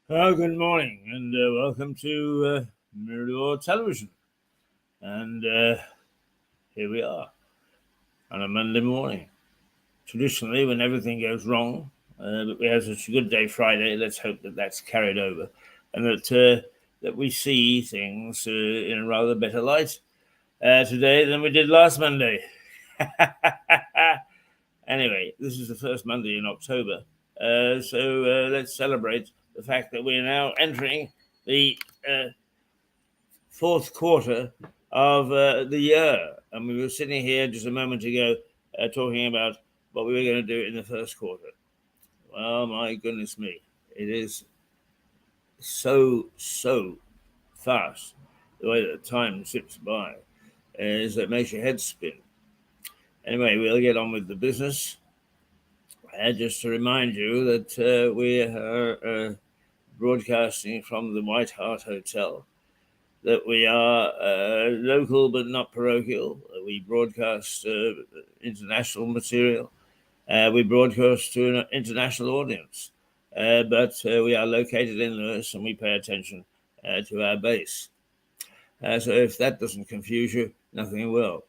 Well, good morning, and welcome to Mirror Television. And here we are on a Monday morning. Traditionally, when everything goes wrong, but we have such a good day Friday. Let's hope that that's carried over, and that we see things in a rather better light today than we did last Monday. Anyway, this is the first Monday in October, so let's celebrate the fact that we are now entering the fourth quarter of the year. And we were sitting here just a moment ago talking about what we were going to do in the first quarter. Well, my goodness me, it is so fast the way that time zips by, is it makes your head spin. Anyway, we'll get on with the business. Just to remind you that we are broadcasting from the White Hart Hotel, that we are local but not parochial. We broadcast international material. We broadcast to an international audience, but we are located in Lewis and we pay attention to our base. So if that doesn't confuse you, nothing will.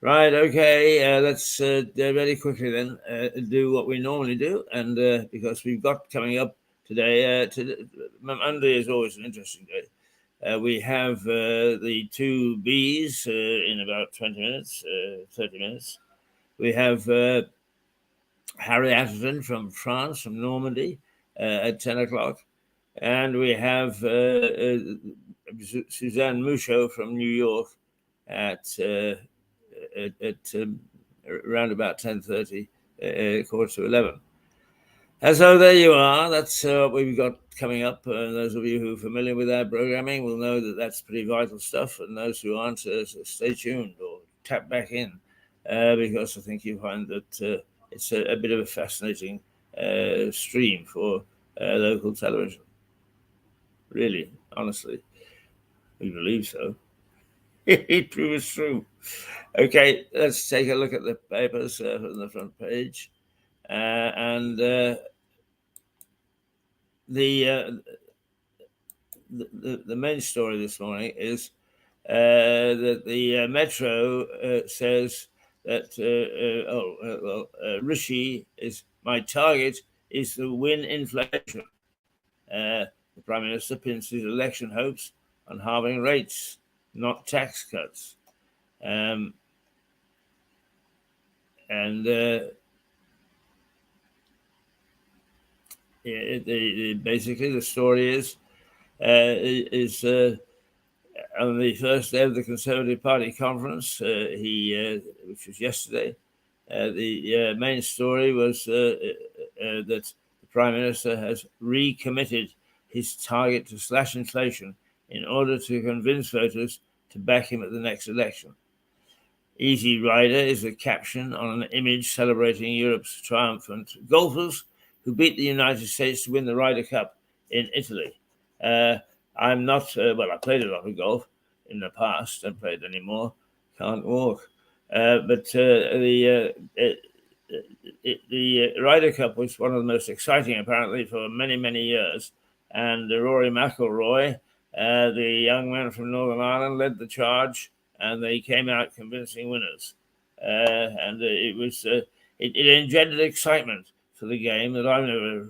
Right, okay, let's very quickly then do what we normally do, and because we've got coming up today, Monday is always an interesting day. We have the two Bs in about 20 minutes, 30 minutes. We have Harry Atherton from France, from Normandy, at 10 o'clock. And we have Suzanne Mouchot from New York at around about 10:30, quarter to 11. And so there you are. That's what we've got coming up. Those of you who are familiar with our programming will know that that's pretty vital stuff. And those who aren't, stay tuned or tap back in, because I think you find that it's a bit of a fascinating stream for local television. Really, honestly, we believe so. It proves true. Okay, let's take a look at the papers from the front page. And the main story this morning is that the Metro says that Rishi is my target is to win inflation. The Prime Minister pins his election hopes on halving rates, not tax cuts. Basically the story is on the first day of the Conservative Party conference, which was yesterday, the main story was that the Prime Minister has recommitted his target to slash inflation in order to convince voters to back him at the next election. Easy Rider is the caption on an image celebrating Europe's triumphant golfers who beat the United States to win the Ryder Cup in Italy. I'm not, I played a lot of golf in the past, don't play it anymore, can't walk. But the Ryder Cup was one of the most exciting, apparently, for many, many years. And Rory McIlroy, the young man from Northern Ireland, led the charge, and they came out convincing winners. And it engendered excitement for the game that I've never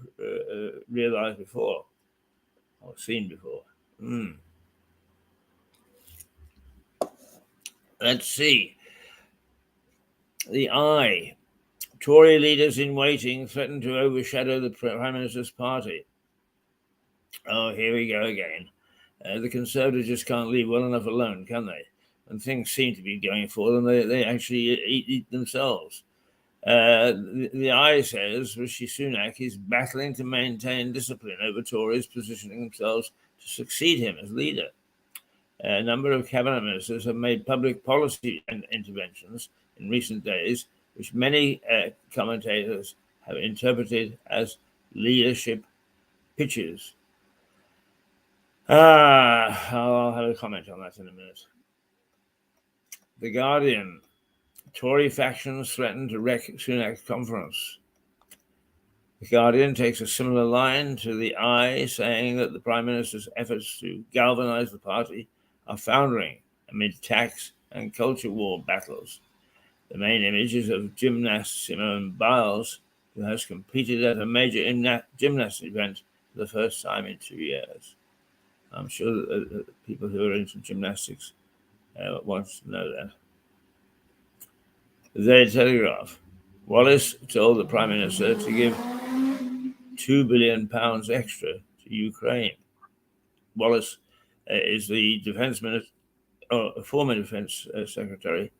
realized before or seen before. Let's see. The Eye. Tory leaders in waiting threaten to overshadow the Prime Minister's party. Oh, here we go again. The Conservatives just can't leave well enough alone, can they? and things seem to be going for them, they actually eat themselves. The Eye says Rishi Sunak is battling to maintain discipline over Tories positioning themselves to succeed him as leader. A number of cabinet ministers have made public policy interventions in recent days, which many commentators have interpreted as leadership pitches. I'll have a comment on that in a minute. The Guardian. Tory factions threaten to wreck Sunak's conference. The Guardian takes a similar line to the Eye, saying that the Prime Minister's efforts to galvanise the party are foundering amid tax and culture war battles. The main image is of gymnast Simone Biles, who has competed at a major gymnast event for the first time in 2 years. I'm sure that people who are into gymnastics want to know that. The Daily Telegraph. Wallace told the Prime Minister to give £2 billion extra to Ukraine. Wallace is the defence minister, former defence secretary,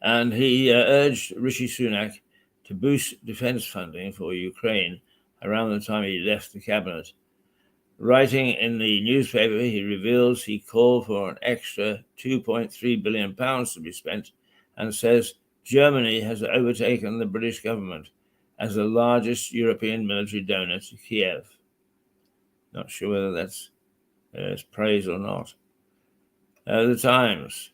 and he urged Rishi Sunak to boost defence funding for Ukraine around the time he left the cabinet. Writing in the newspaper, he reveals he called for an extra £2.3 billion to be spent and says Germany has overtaken the British government as the largest European military donor to Kiev. Not sure whether that's praise or not. The Times.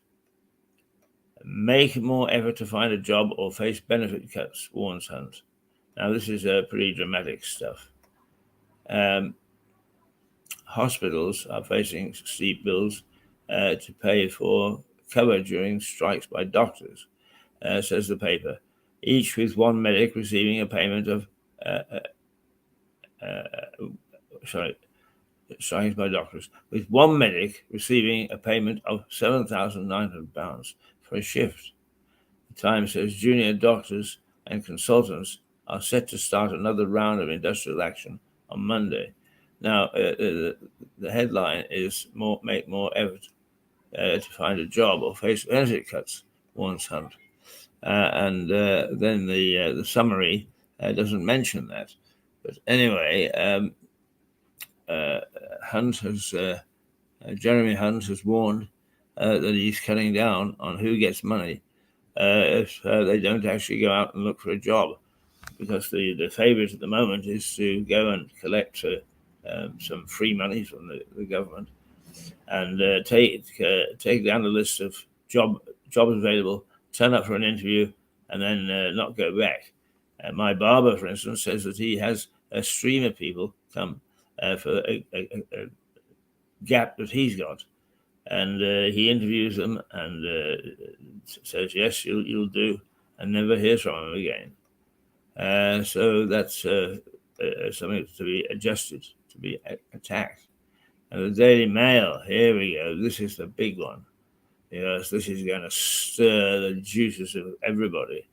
Make more effort to find a job or face benefit cuts, warns Hunt. Now, this is pretty dramatic stuff. Hospitals are facing steep bills to pay for cover during strikes by doctors, says the paper, each with one medic receiving a payment of strikes by doctors, with one medic receiving a payment of £7,900 for a shift. The Times says junior doctors and consultants are set to start another round of industrial action on Monday. Now, the headline is make more effort to find a job or face benefit cuts, warns Hunt. And then the summary doesn't mention that. But anyway, Jeremy Hunt has warned that he's cutting down on who gets money if they don't actually go out and look for a job, because the favourite at the moment is to go and collect some free money from the government and take down the list of jobs available, turn up for an interview, and then not go back. My barber, for instance, says that he has a stream of people come for a gap that he's got, and he interviews them and says, yes, you'll do, and never hears from them again. So that's something to be adjusted, to be attacked. And the Daily Mail, here we go. This is the big one, because this is going to stir the juices of everybody.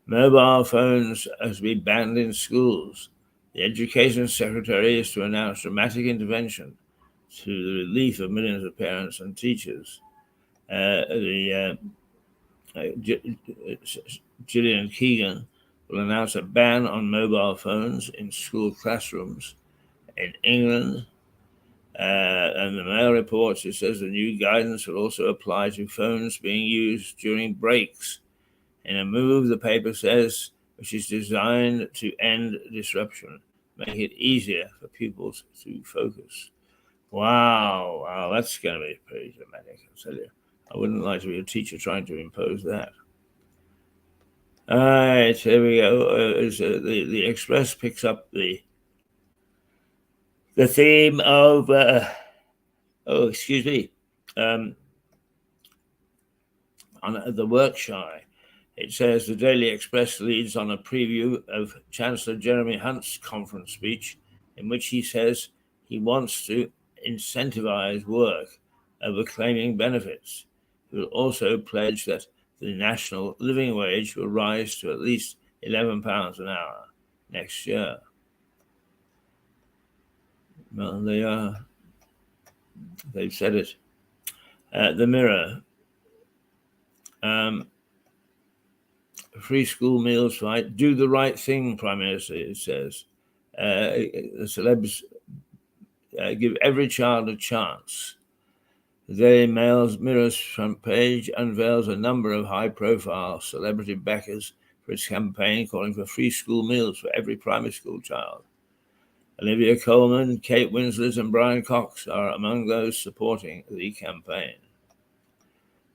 Mobile phones are to be banned in schools. The Education Secretary is to announce dramatic intervention to the relief of millions of parents and teachers. Gillian Keegan will announce a ban on mobile phones in school classrooms in England. And the Mail reports, it says the new guidance will also apply to phones being used during breaks, in a move, the paper says, which is designed to end disruption, make it easier for pupils to focus. Wow, that's going to be pretty dramatic, I tell you. I wouldn't like to be a teacher trying to impose that. All right, here we go. The Express picks up the theme of, on the work shy. It says the Daily Express leads on a preview of Chancellor Jeremy Hunt's conference speech, in which he says he wants to incentivize work over claiming benefits. He will also pledge that the national living wage will rise to at least £11 an hour next year. Well, they've said it. The Mirror. Free school meals, right? Do the right thing, Prime Minister, it says. The celebs give every child a chance. The Daily Mirror's front page unveils a number of high-profile celebrity backers for its campaign calling for free school meals for every primary school child. Olivia Colman, Kate Winslet, and Brian Cox are among those supporting the campaign.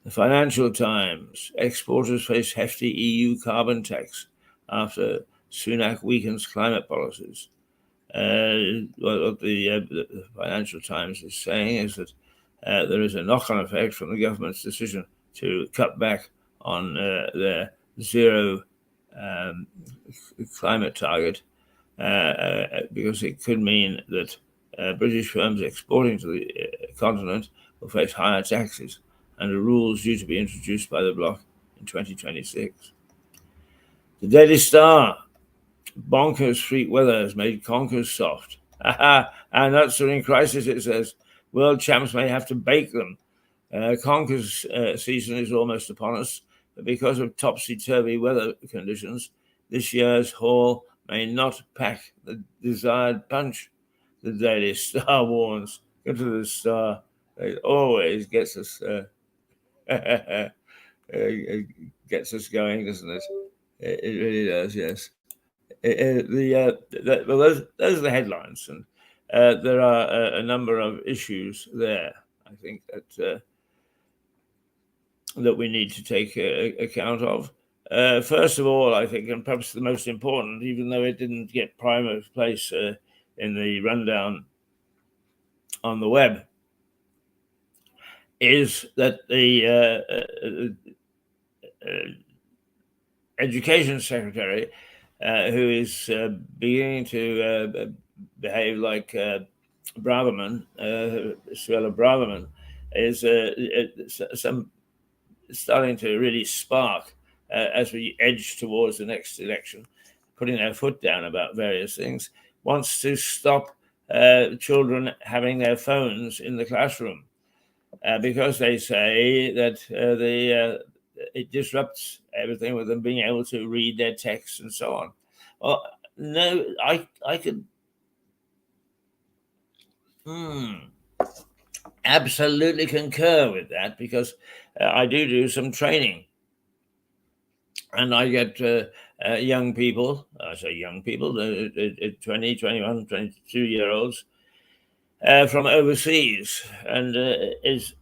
The Financial Times: exporters face hefty EU carbon tax after Sunak weakens climate policies. What the Financial Times is saying is that there is a knock-on effect from the government's decision to cut back on their zero climate target, because it could mean that British firms exporting to the continent will face higher taxes under rules due to be introduced by the bloc in 2026. The Daily Star: bonkers freak weather has made conkers soft. And nuts are in crisis, it says. World champs may have to bake them. Conkers season is almost upon us, but because of topsy-turvy weather conditions, this year's haul may not pack the desired punch. The Daily Star warns. Go to the Star. It always gets us gets us going, doesn't it? It really does, yes. Well, those are the headlines, and there are a number of issues there, I think, that we need to take account of. First of all, I think, and perhaps the most important, even though it didn't get prime place in the rundown on the web, is that the Education Secretary, who is beginning to behave like Braverman, Suella Braverman, is starting to really spark as we edge towards the next election, putting their foot down about various things, wants to stop children having their phones in the classroom because they say that it disrupts everything with them being able to read their texts and so on. Well, no, I could absolutely concur with that, because I do some training, and I get young people, I say young people, 20, 21, 22-year-olds from overseas, and is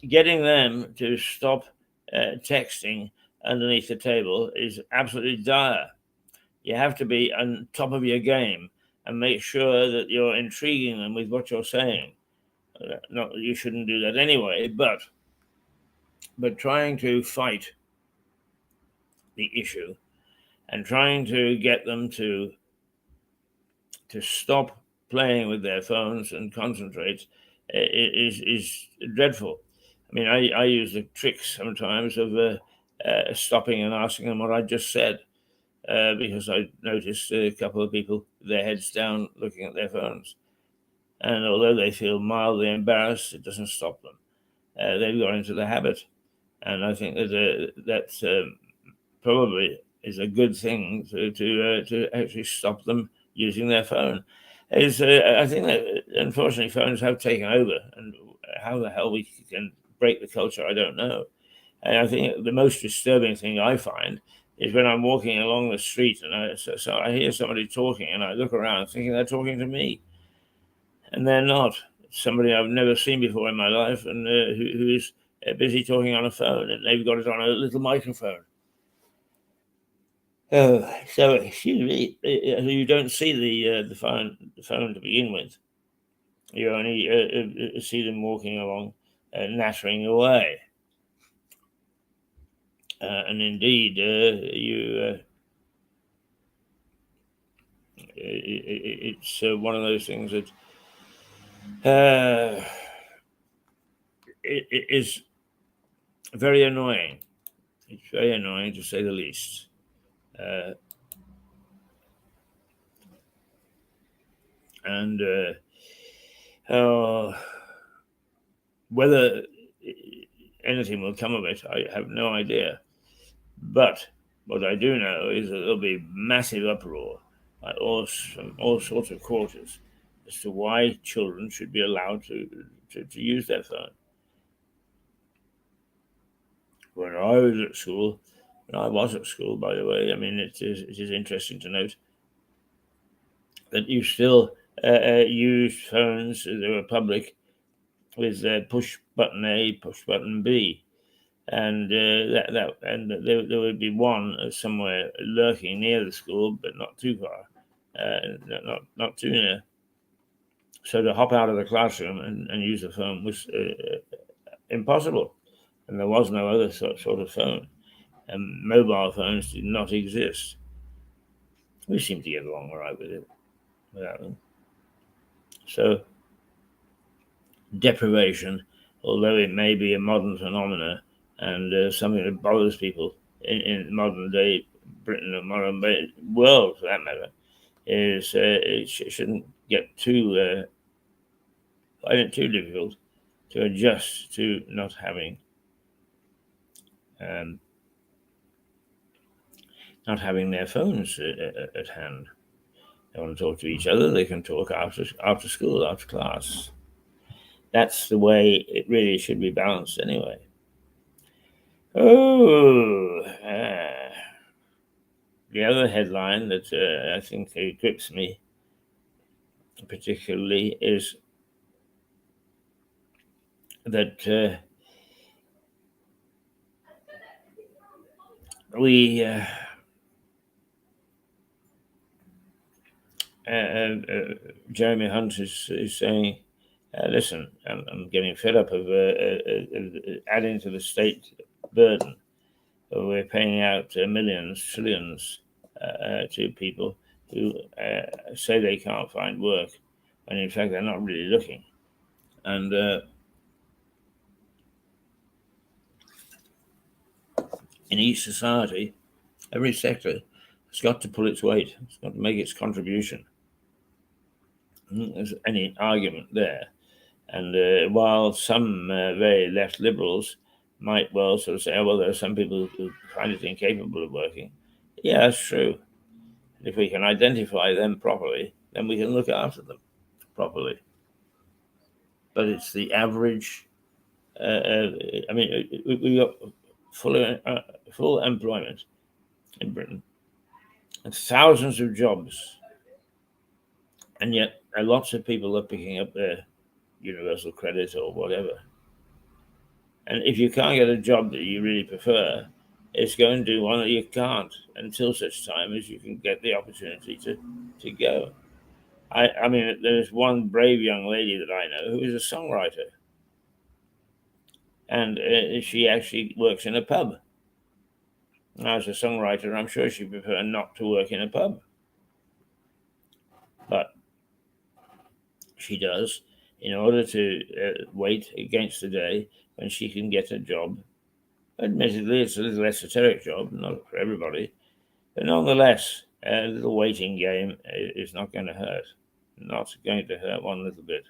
getting them to stop texting underneath the table is absolutely dire. You have to be on top of your game and make sure that you're intriguing them with what you're saying. Not that you shouldn't do that anyway, but trying to fight the issue and trying to get them to stop playing with their phones and concentrate is dreadful. I mean, I use the tricks sometimes of stopping and asking them what I just said, because I noticed a couple of people with their heads down looking at their phones. And although they feel mildly embarrassed, it doesn't stop them. They've got into the habit. And I think that that's probably is a good thing to actually stop them using their phone. I think that unfortunately phones have taken over, and how the hell we can break the culture, I don't know. And I think the most disturbing thing I find is when I'm walking along the street and so I hear somebody talking, and I look around thinking they're talking to me, and they're not. It's somebody I've never seen before in my life, and who is busy talking on a phone, and they've got it on a little microphone. Oh, so excuse me. You don't see the phone to begin with. You only see them walking along, nattering away. And indeed, it's one of those things that it is very annoying. It's very annoying, to say the least. And Whether anything will come of it, I have no idea. But what I do know is that there'll be massive uproar from all sorts of quarters as to why children should be allowed to use their phone. When I was at school, by the way, I mean, it is interesting to note that you still used phones that were public with push button A, push button B. And there would be one somewhere lurking near the school, but not too far, not too near. So to hop out of the classroom and use the phone was impossible, and there was no other sort of phone, and mobile phones did not exist. We seem to get along all right with it without them. So deprivation, although it may be a modern phenomenon and something that bothers people in modern day Britain and modern day world, for that matter, is it shouldn't get too difficult to adjust to not having um, their phones at hand. They want to talk to each other. They can talk after school, after class. That's the way it really should be balanced, anyway. Oh, the other headline that I think grips me particularly is that we Jeremy Hunt is saying, listen, I'm getting fed up of adding to the state burden. We're paying out millions, trillions to people who say they can't find work, when in fact they're not really looking. And in each society, every sector has got to pull its weight. It's got to make its contribution. There's any argument there. And while some very left liberals might well sort of say, oh, well, there are some people who find it incapable of working. Yeah, that's true. If we can identify them properly, then we can look after them properly. But it's the average. I mean, we've got full employment in Britain and thousands of jobs, and yet lots of people are picking up their universal credit or whatever. And if you can't get a job that you really prefer, it's going to do one that you can't until such time as you can get the opportunity to go. I mean, there's one brave young lady that I know who is a songwriter, and she actually works in a pub. Now, as a songwriter, I'm sure she'd prefer not to work in a pub, but she does in order to wait against the day when she can get a job. Admittedly, it's a little esoteric job, not for everybody, but nonetheless, a little waiting game is not going to hurt. Not going to hurt one little bit.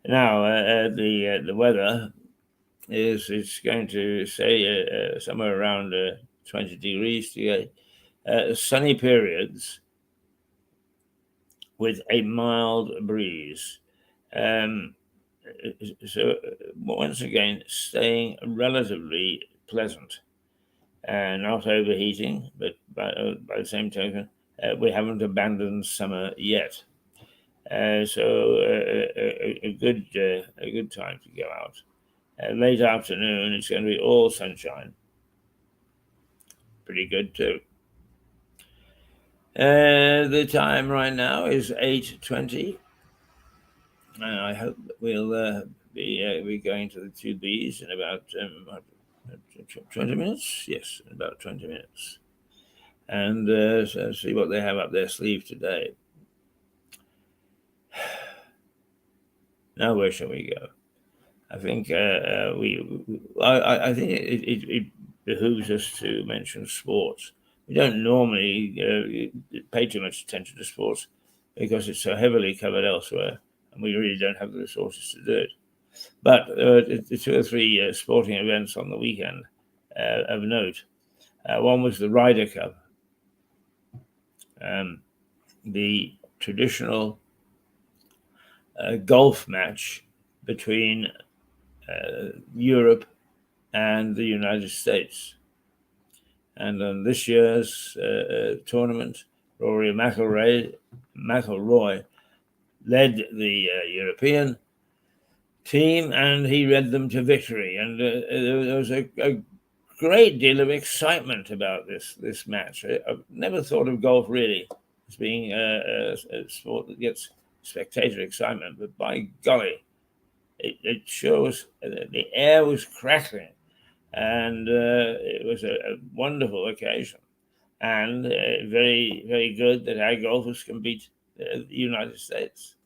Now, the weather is it's going to say somewhere around 20 degrees today. Sunny periods with a mild breeze. So once again, staying relatively pleasant. Not overheating, but by the same token, we haven't abandoned summer yet. So a good time to go out. Late afternoon, it's going to be all sunshine. Pretty good too. The time right now is 8:20. I hope that we'll be going to the 2Bs in about 20 minutes. Yes, in about 20 minutes. And so see what they have up their sleeve today. Now, where shall we go? I think I think it behooves us to mention sports. We don't normally pay too much attention to sports because it's so heavily covered elsewhere, and we really don't have the resources to do it. But two or three sporting events on the weekend of note. One was the Ryder Cup, the traditional golf match between Europe and the United States. And on this year's tournament, Rory McIlroy led the European team, and he led them to victory. And there was a great deal of excitement about this match. I've never thought of golf really as being a sport that gets spectator excitement, but by golly, it shows the air was crackling, and it was a wonderful occasion, and very, very good that our golfers can beat the United States.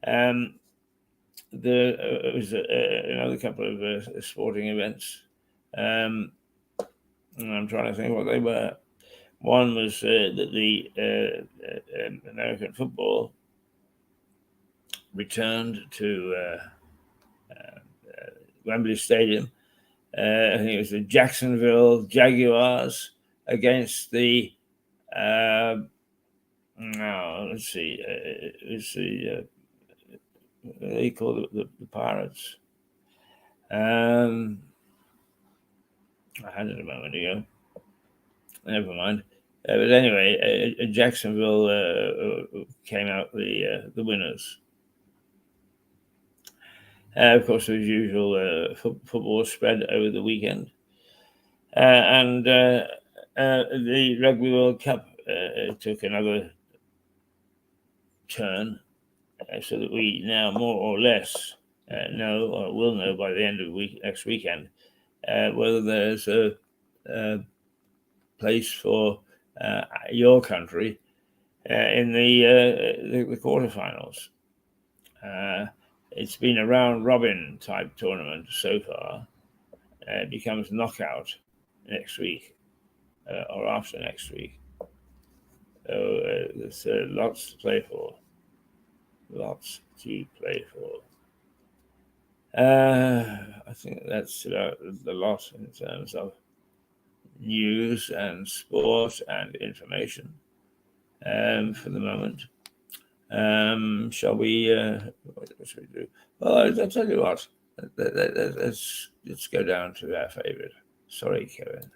There was another couple of sporting events. I'm trying to think what they were. One was that the American football returned to Wembley Stadium. I think it was the Jacksonville Jaguars against the let's see, it was the they call it the Pirates. I had it a moment ago. Never mind. But anyway, Jacksonville came out the winners. Of course, as usual, football spread over the weekend. And the Rugby World Cup took another turn, so that we now more or less know, or will know by the end of next weekend, whether there's a place for your country in the quarterfinals. It's been a round robin type tournament so far. It becomes knockout next week or after next week. So there's lots to play for. Lots to play for. I think that's about the lot in terms of news and sport and information for the moment. Shall we? What should we do? Well, I'll tell you what. Let's go down to our favorite. Sorry, Kevin.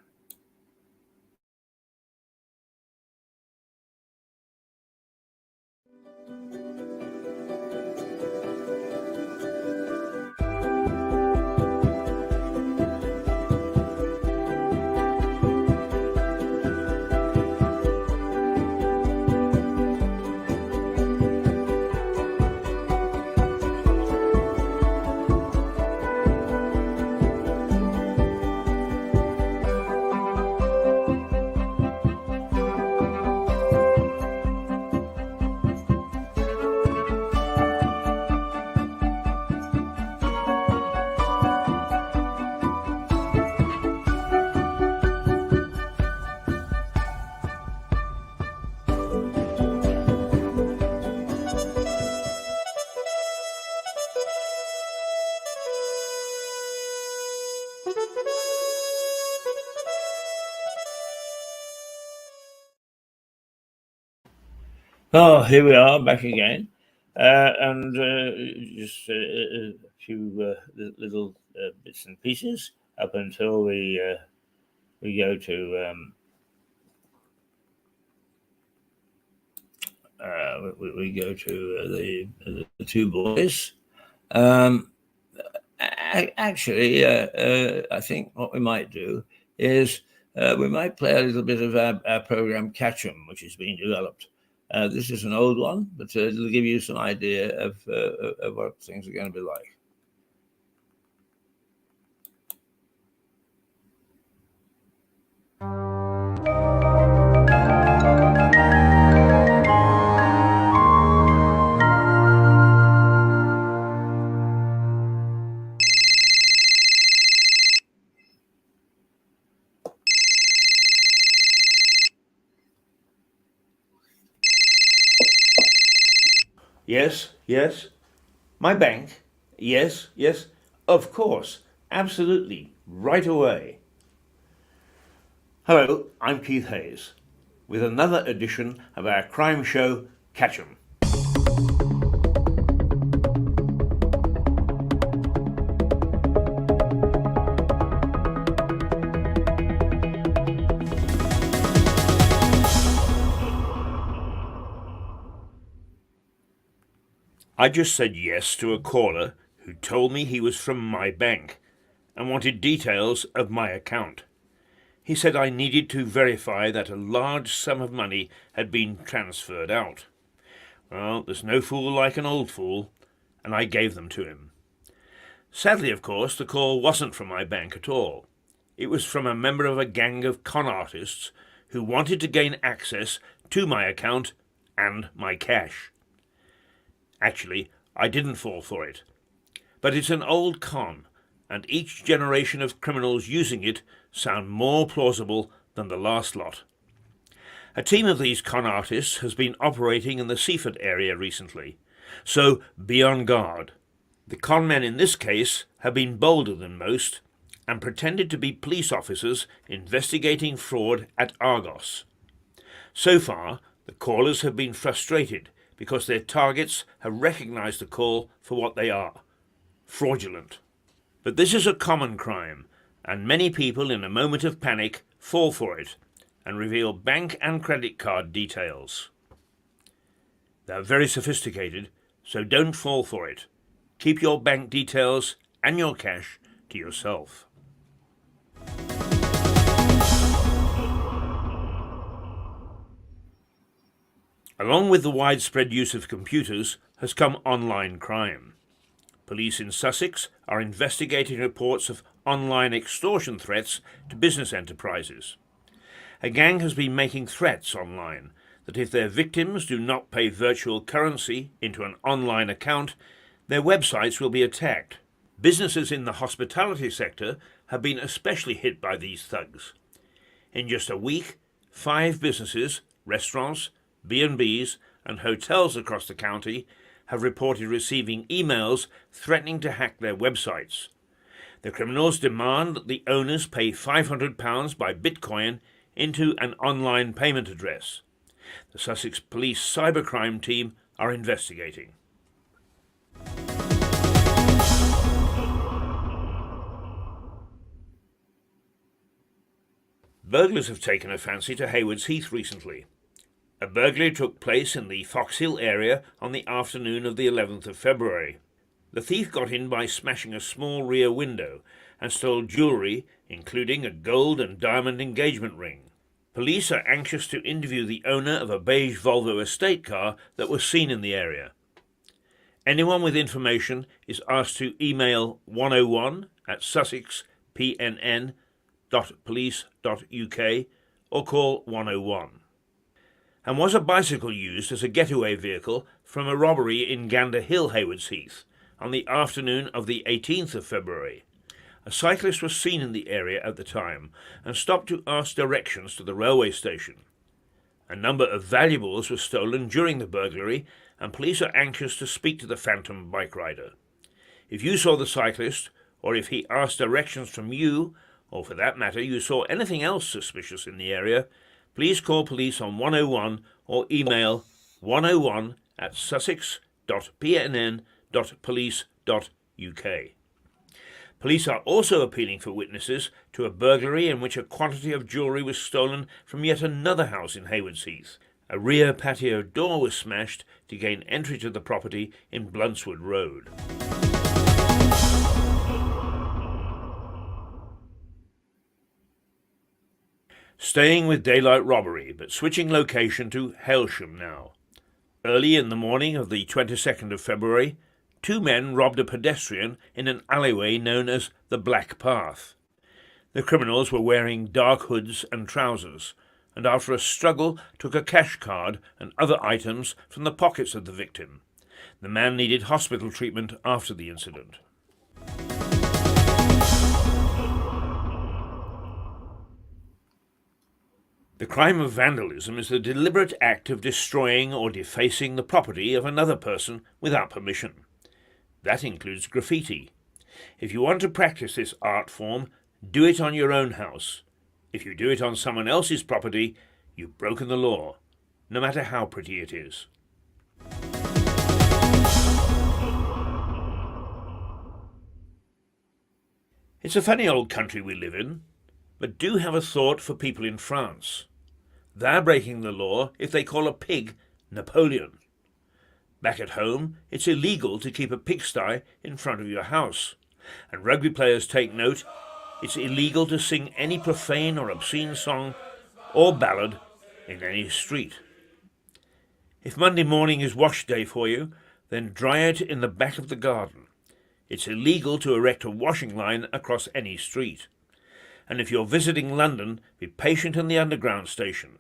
Oh, here we are back again, and just a few little bits and pieces up until we go to we go to the two boys. Actually, I think what we might do is we might play a little bit of our program Catch 'em, which is being developed. This is an old one, but it'll give you some idea of what things are going to be like. Yes, yes. My bank. Yes, of course, absolutely, right away. Hello, I'm Keith Hayes, with another edition of our crime show, Catch 'em. I just said yes to a caller who told me he was from my bank and wanted details of my account. He said I needed to verify that a large sum of money had been transferred out. Well, there's no fool like an old fool, and I gave them to him. Sadly, of course, the call wasn't from my bank at all. It was from a member of a gang of con artists who wanted to gain access to my account and my cash. Actually, I didn't fall for it. But it's an old con, and each generation of criminals using it sound more plausible than the last lot. A team of these con artists has been operating in the Seaford area recently, so be on guard. The con men in this case have been bolder than most and pretended to be police officers investigating fraud at Argos. So far, the callers have been frustrated because their targets have recognised the call for what they are: fraudulent. But this is a common crime, and many people in a moment of panic fall for it and reveal bank and credit card details. They're very sophisticated, so don't fall for it. Keep your bank details and your cash to yourself. Along with the widespread use of computers has come online crime. Police in Sussex are investigating reports of online extortion threats to business enterprises. A gang has been making threats online that if their victims do not pay virtual currency into an online account, their websites will be attacked. Businesses in the hospitality sector have been especially hit by these thugs. In just a week, 5 businesses, restaurants, B&Bs and hotels across the county have reported receiving emails threatening to hack their websites. The criminals demand that the owners pay £500 by Bitcoin into an online payment address. The Sussex Police Cybercrime Team are investigating. Burglars have taken a fancy to Haywards Heath recently. A burglary took place in the Foxhill area on the afternoon of the 11th of February. The thief got in by smashing a small rear window and stole jewellery, including a gold and diamond engagement ring. Police are anxious to interview the owner of a beige Volvo estate car that was seen in the area. Anyone with information is asked to email 101@sussexpnn.police.uk or call 101. And was a bicycle used as a getaway vehicle from a robbery in Gander Hill, Haywards Heath, on the afternoon of the 18th of February? A cyclist was seen in the area at the time and stopped to ask directions to the railway station. A number of valuables were stolen during the burglary, and police are anxious to speak to the phantom bike rider. If you saw the cyclist, or if he asked directions from you, or for that matter you saw anything else suspicious in the area, please call police on 101 or email 101@sussex.pnn.police.uk. Police are also appealing for witnesses to a burglary in which a quantity of jewellery was stolen from yet another house in Haywards Heath. A rear patio door was smashed to gain entry to the property in Bluntswood Road. Staying with daylight robbery, but switching location to Hailsham now. Early in the morning of the 22nd of February, 2 men robbed a pedestrian in an alleyway known as the Black Path. The criminals were wearing dark hoods and trousers, and after a struggle took a cash card and other items from the pockets of the victim. The man needed hospital treatment after the incident. The crime of vandalism is the deliberate act of destroying or defacing the property of another person without permission. That includes graffiti. If you want to practice this art form, do it on your own house. If you do it on someone else's property, you've broken the law, no matter how pretty it is. It's a funny old country we live in, but do have a thought for people in France. They're breaking the law if they call a pig Napoleon. Back at home, it's illegal to keep a pigsty in front of your house. And rugby players take note, it's illegal to sing any profane or obscene song or ballad in any street. If Monday morning is wash day for you, then dry it in the back of the garden. It's illegal to erect a washing line across any street. And if you're visiting London, be patient in the Underground station.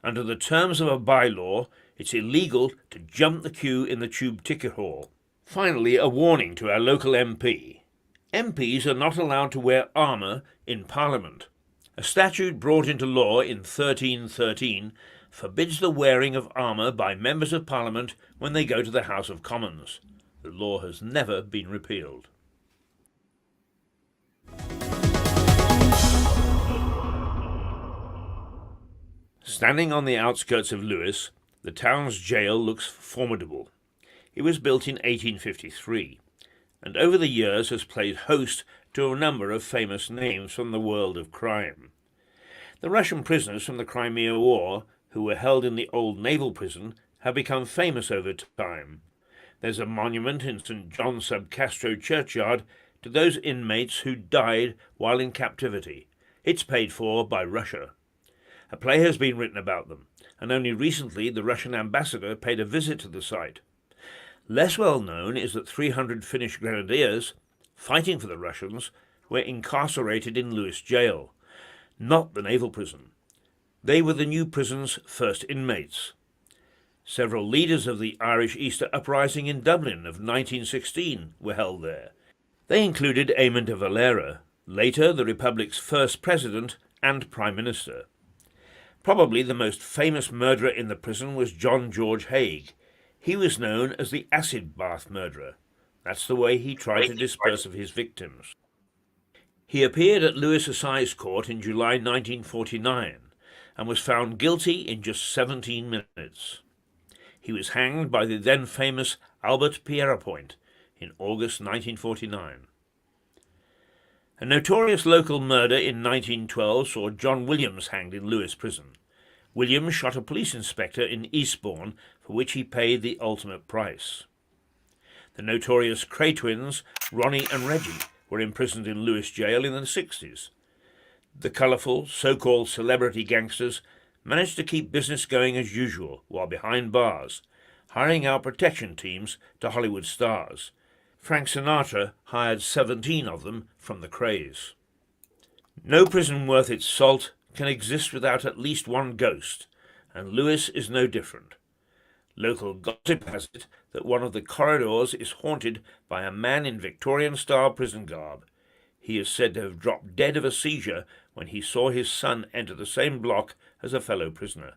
Under the terms of a bylaw, it's illegal to jump the queue in the tube ticket hall. Finally, a warning to our local MP. MPs are not allowed to wear armour in Parliament. A statute brought into law in 1313 forbids the wearing of armour by members of Parliament when they go to the House of Commons. The law has never been repealed. Standing on the outskirts of Lewes, the town's jail looks formidable. It was built in 1853, and over the years has played host to a number of famous names from the world of crime. The Russian prisoners from the Crimea War, who were held in the old naval prison, have become famous over time. There's a monument in St. John sub Castro churchyard to those inmates who died while in captivity. It's paid for by Russia. A play has been written about them, and only recently the Russian ambassador paid a visit to the site. Less well known is that 300 Finnish grenadiers, fighting for the Russians, were incarcerated in Lewes jail, not the naval prison. They were the new prison's first inmates. Several leaders of the Irish Easter Uprising in Dublin of 1916 were held there. They included Eamon de Valera, later the Republic's first president and prime minister. Probably the most famous murderer in the prison was John George Haig. He was known as the acid bath murderer. That's the way he tried to dispose of his victims. He appeared at Lewes Assize Court in July 1949 and was found guilty in just 17 minutes. He was hanged by the then famous Albert Pierrepoint in August 1949. A notorious local murder in 1912 saw John Williams hanged in Lewes Prison. Williams shot a police inspector in Eastbourne, for which he paid the ultimate price. The notorious Cray twins, Ronnie and Reggie, were imprisoned in Lewes jail in the 60s. The colourful, so-called celebrity gangsters managed to keep business going as usual while behind bars, hiring out protection teams to Hollywood stars. Frank Sinatra hired 17 of them from the Crays. No prison worth its salt can exist without at least one ghost, and Lewes is no different. Local gossip has it that one of the corridors is haunted by a man in Victorian-style prison garb. He is said to have dropped dead of a seizure when he saw his son enter the same block as a fellow prisoner.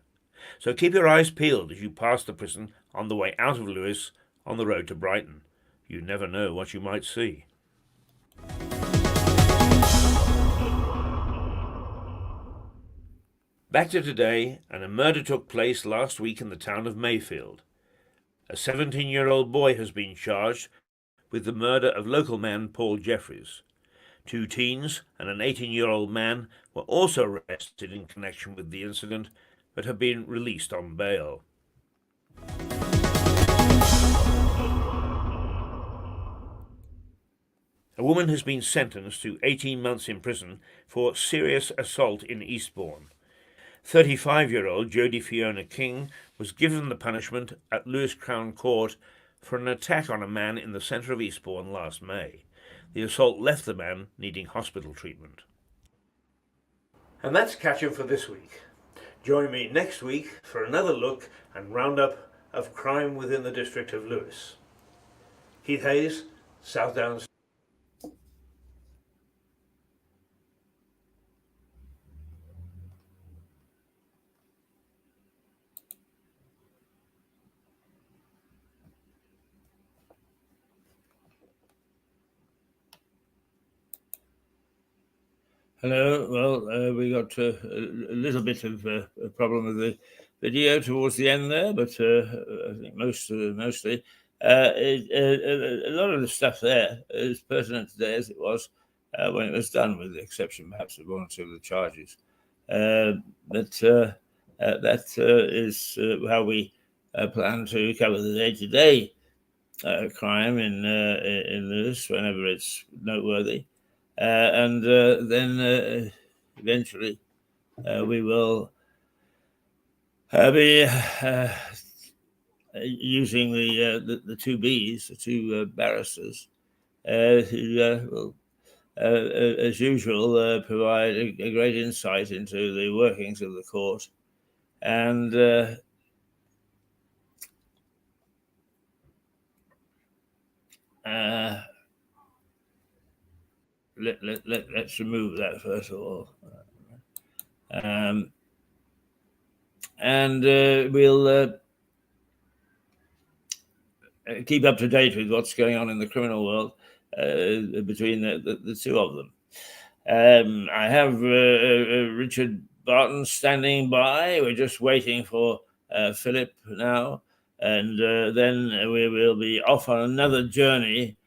So keep your eyes peeled as you pass the prison on the way out of Lewes on the road to Brighton. You never know what you might see. Back to today, and a murder took place last week in the town of Mayfield. A 17-year-old boy has been charged with the murder of local man Paul Jeffries. 2 teens and an 18-year-old man were also arrested in connection with the incident, but have been released on bail. A woman has been sentenced to 18 months in prison for serious assault in Eastbourne. 35-year-old Jodie Fiona King was given the punishment at Lewes Crown Court for an attack on a man in the centre of Eastbourne last May. The assault left the man needing hospital treatment. And that's Catch 'em for this week. Join me next week for another look and roundup of crime within the district of Lewes. Keith Hayes, South Downs. Hello. Well, we got a little bit of a problem with the video towards the end there, but I think mostly a lot of the stuff there is pertinent today as it was when it was done, with the exception perhaps of one or two of the charges. But that is how we plan to cover the day-to-day crime in this whenever it's noteworthy. And then eventually we will be using the two Bs, the two barristers, who will, as usual, provide a great insight into the workings of the court, and let's remove that first of all. And we'll keep up to date with what's going on in the criminal world between the two of them. I have Richard Barton standing by. We're just waiting for Philip now, and then we will be off on another journey.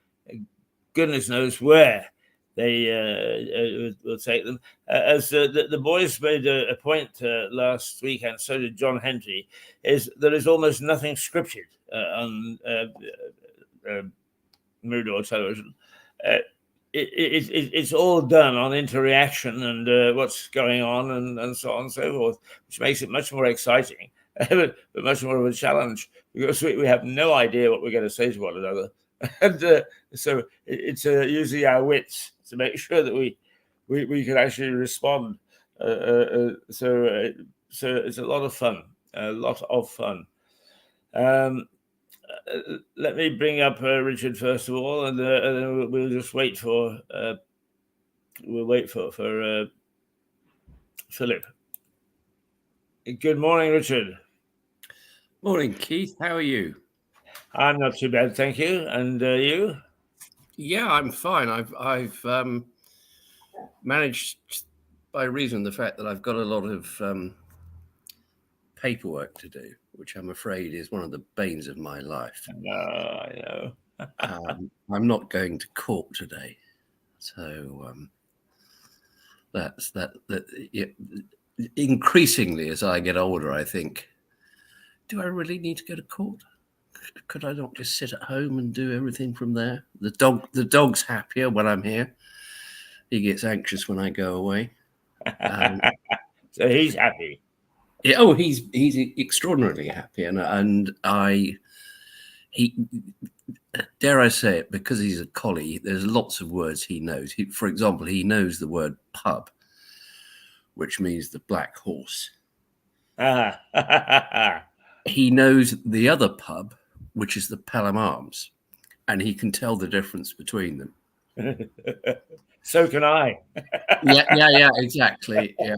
Goodness knows where they will take them. As the boys made a point last week, and so did John Henty, is there is almost nothing scripted on Mirador television. It's all done on interaction and what's going on and so on and so forth, which makes it much more exciting, but much more of a challenge, because we have no idea what we're going to say to one another. And so it's using our wits to make sure that we can actually respond. So it's a lot of fun, let me bring up Richard first of all, and then we'll just wait for Philip. Good morning, Richard. Morning, Keith. How are you? I'm not too bad, thank you. And you? Yeah, I'm fine. I've managed, by reason of the fact that I've got a lot of paperwork to do, which I'm afraid is one of the banes of my life. No, I know. I'm not going to court today, so that's that. Yeah, increasingly, as I get older, I think, do I really need to go to court? Could I not just sit at home and do everything from there? The dog's happier when I'm here. He gets anxious when I go away. So he's happy. Yeah, oh, he's extraordinarily happy, and he dare I say it, because he's a collie. There's lots of words he knows. For example, he knows the word pub, which means the black horse. He knows the other pub, which is the Pelham Arms, and he can tell the difference between them. So can I. yeah, exactly. Yeah.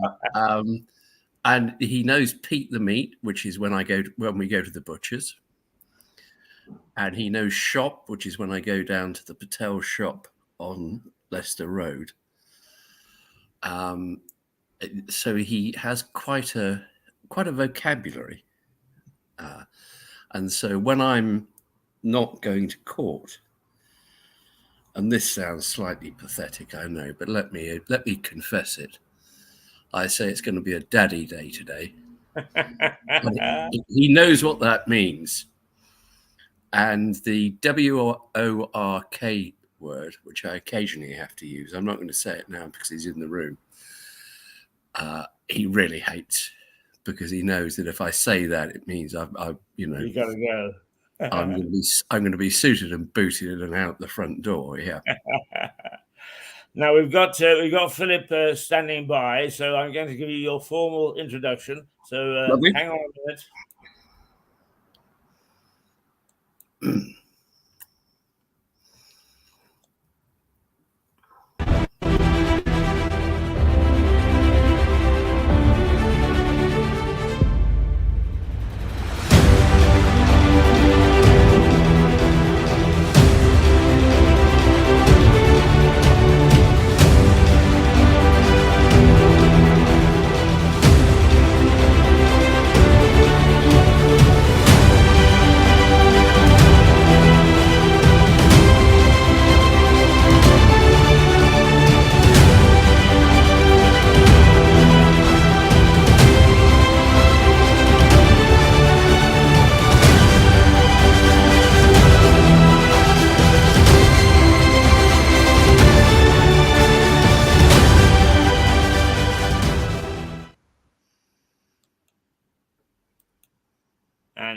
And he knows Pete the Meat, which is when we go to the butcher's. And he knows shop, which is when I go down to the Patel shop on Leicester Road. So he has quite a vocabulary. And so when I'm not going to court, and this sounds slightly pathetic, I know, but let me confess it. I say it's going to be a daddy day today. He knows what that means. And the WORK word, which I occasionally have to use, I'm not going to say it now because he's in the room. He really hates, because he knows that if I say that, it means you gotta go. I'm going to be suited and booted and out the front door. Yeah. Now we've got Philip standing by, so I'm going to give you your formal introduction. So hang on a minute.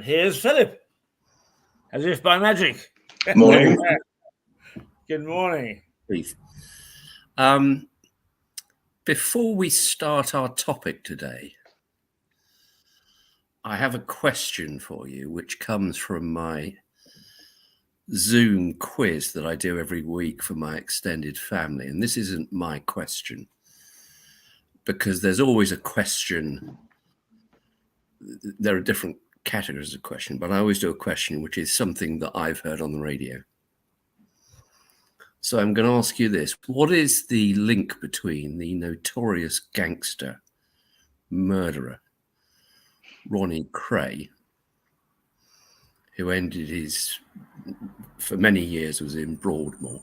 here's Philip, as if by magic. Morning. Good morning. Keith. Before we start our topic today, I have a question for you, which comes from my Zoom quiz that I do every week for my extended family. And this isn't my question, because there's always a question. There are different categories of question, but I always do a question which is something that I've heard on the radio. So I'm going to ask you this. What is the link between the notorious gangster murderer Ronnie Cray, who ended his, for many years, was in Broadmoor,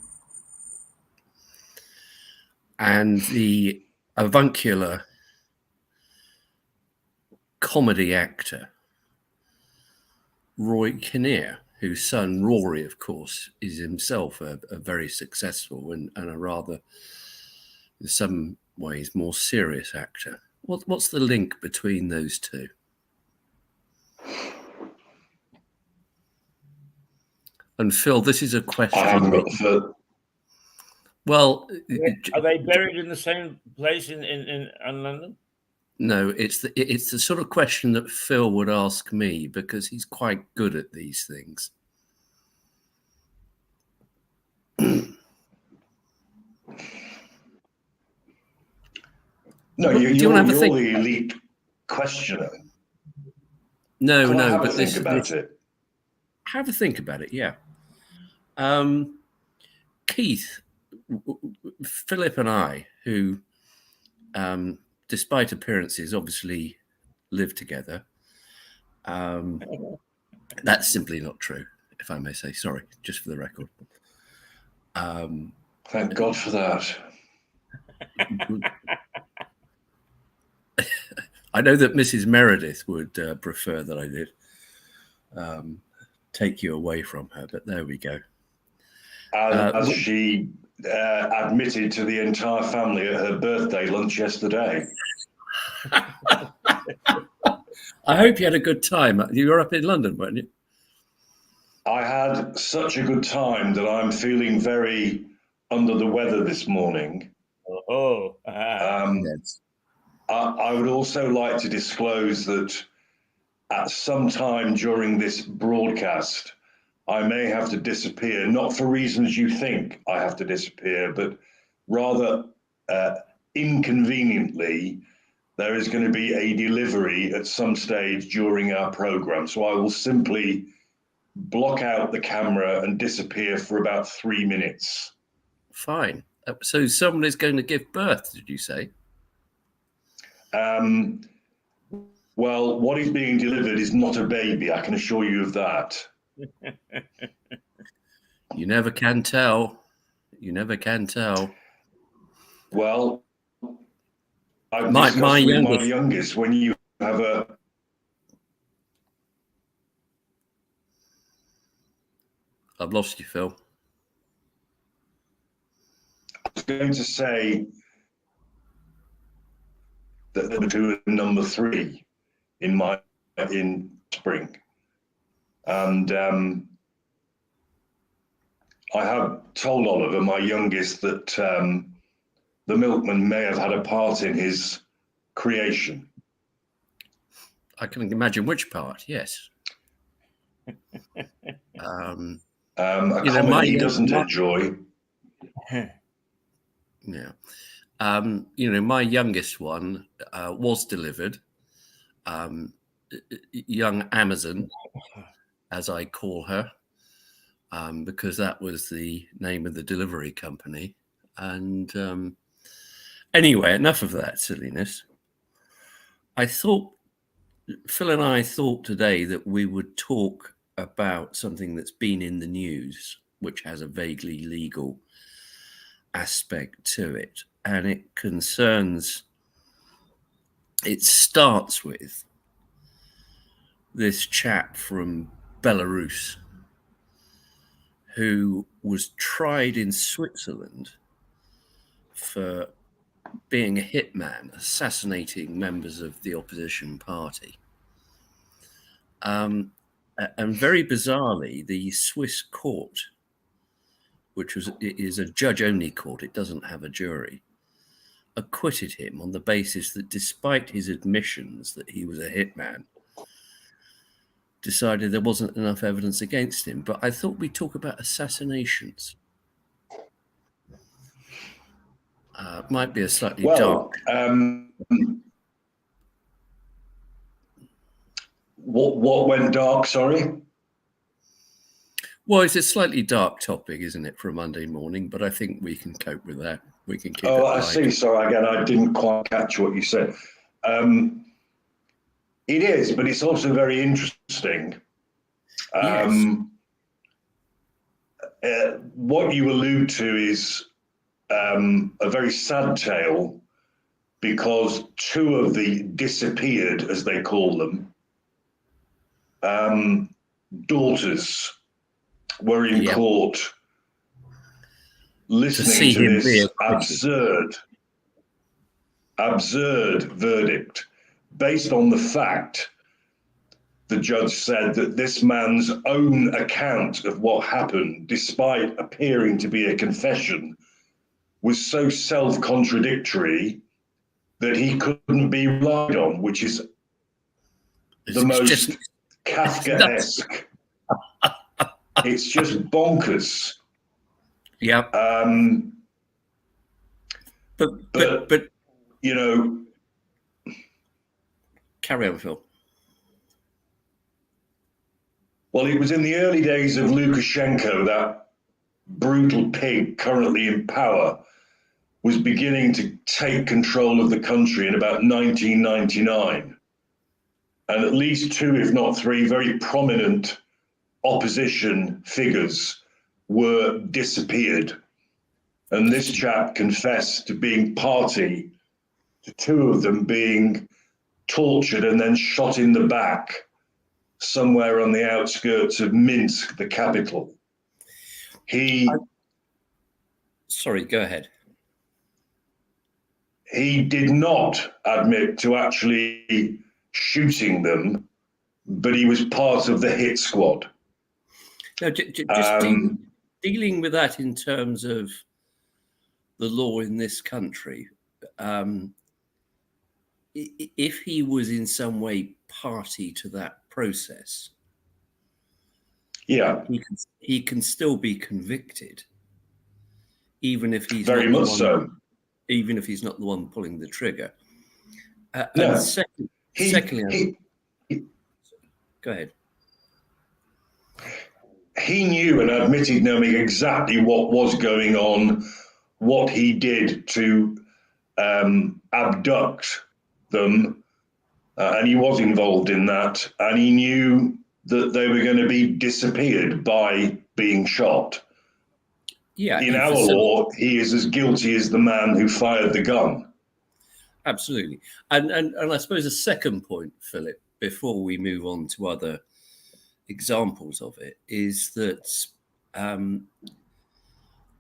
and the avuncular comedy actor Roy Kinnear, whose son Rory, of course, is himself a very successful and a rather, in some ways, more serious actor? What's the link between those two? And Phil, this is a question. I haven't got the first. Well, are they buried in the same place in London? No, it's the sort of question that Phil would ask me, because he's quite good at these things. No, you're the elite questioner. No, have but a think about it. Have a think about it, yeah. Keith, Philip and I, who, despite appearances, obviously live together. That's simply not true, if I may say. Sorry, just for the record. Thank God for that. I know that Mrs. Meredith would prefer that I did take you away from her, but there we go. As she admitted to the entire family at her birthday lunch yesterday. I hope you had a good time. You were up in London, weren't you? I had such a good time that I'm feeling very under the weather this morning. Yes. I would also like to disclose that at some time during this broadcast, I may have to disappear, not for reasons you think I have to disappear, but rather inconveniently, there is going to be a delivery at some stage during our program. So I will simply block out the camera and disappear for about 3 minutes. Fine. So someone is going to give birth, did you say? Well, what is being delivered is not a baby, I can assure you of that. You never can tell. You never can tell. Well, I've my youngest, when you have a... I've lost you, Phil. I was going to say that they were doing number 3 in spring. And I have told Oliver, my youngest, that the milkman may have had a part in his creation. I can imagine which part, yes. A comment he doesn't enjoy. Yeah. My youngest one was delivered. Young Amazon, as I call her, because that was the name of the delivery company. And anyway, enough of that silliness. Phil and I thought today that we would talk about something that's been in the news, which has a vaguely legal aspect to it. And it starts with this chap from Belarus who was tried in Switzerland for being a hitman, assassinating members of the opposition party. And very bizarrely, the Swiss court, which is a judge-only court, it doesn't have a jury, acquitted him on the basis that despite his admissions that he was a hitman, decided there wasn't enough evidence against him. But I thought we'd talk about assassinations. Might be a slightly dark. What went dark? Sorry. Well, it's a slightly dark topic, isn't it, for a Monday morning? But I think we can cope with that. We can keep it light. I see. Sorry, again, I didn't quite catch what you said. It is, but it's also very interesting. Yes. What you allude to is a very sad tale, because two of the disappeared, as they call them, daughters were in court listening to this absurd verdict based on the fact the judge said that this man's own account of what happened, despite appearing to be a confession, was so self-contradictory that he couldn't be relied on, which is the most Kafkaesque. It's just bonkers. Yeah. But you know, carry on, Phil. Well, it was in the early days of Lukashenko, that brutal pig currently in power, was beginning to take control of the country in about 1999. And at least two, if not three, very prominent opposition figures were disappeared. And this chap confessed to being party to two of them being tortured and then shot in the back somewhere on the outskirts of Minsk, the capital. Sorry, go ahead. He did not admit to actually shooting them, but he was part of the hit squad. No, just dealing with that in terms of the law in this country, if he was in some way party to that process, he can still be convicted, even if he's very much so. Even if he's not the one pulling the trigger. No. And secondly, go ahead. He knew and admitted knowing exactly what was going on, what he did to abduct them, and he was involved in that, and he knew that they were going to be disappeared by being shot. Yeah, in our law, he is as guilty as the man who fired the gun. Absolutely. And I suppose a second point, Philip, before we move on to other examples of it, is that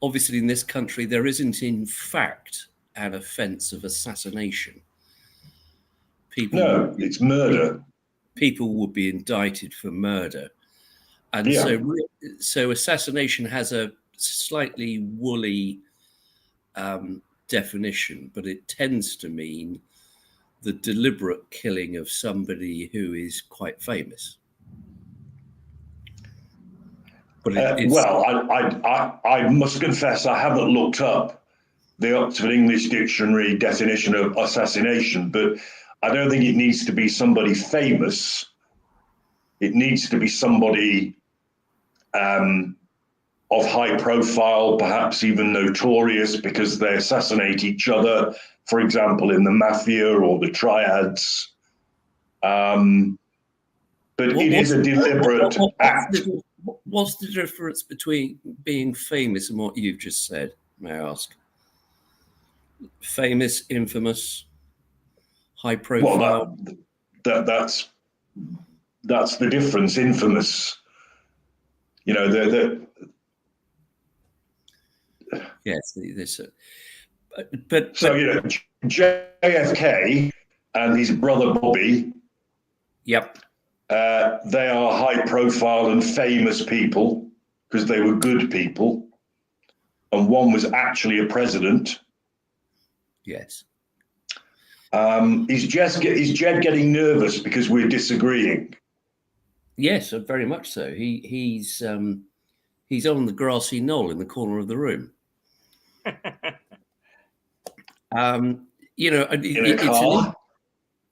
obviously in this country there isn't in fact an offence of assassination. It's murder. People would be indicted for murder. And so assassination has a slightly woolly definition, but it tends to mean the deliberate killing of somebody who is quite famous. But I must confess I haven't looked up the Oxford English Dictionary definition of assassination, but I don't think it needs to be somebody famous. It needs to be somebody of high profile, perhaps even notorious, because they assassinate each other, for example, in the mafia or the triads. But it is a deliberate act. What's the difference between being famous and what you've just said, may I ask? Famous, infamous, high profile? Well, that's the difference. Infamous. You know, yes, but so you know, JFK and his brother Bobby. Yep. They are high profile and famous people because they were good people. And one was actually a president. Yes. Is Jed getting nervous because we're disagreeing? Yes, very much so. He's on the grassy knoll in the corner of the room. In a car?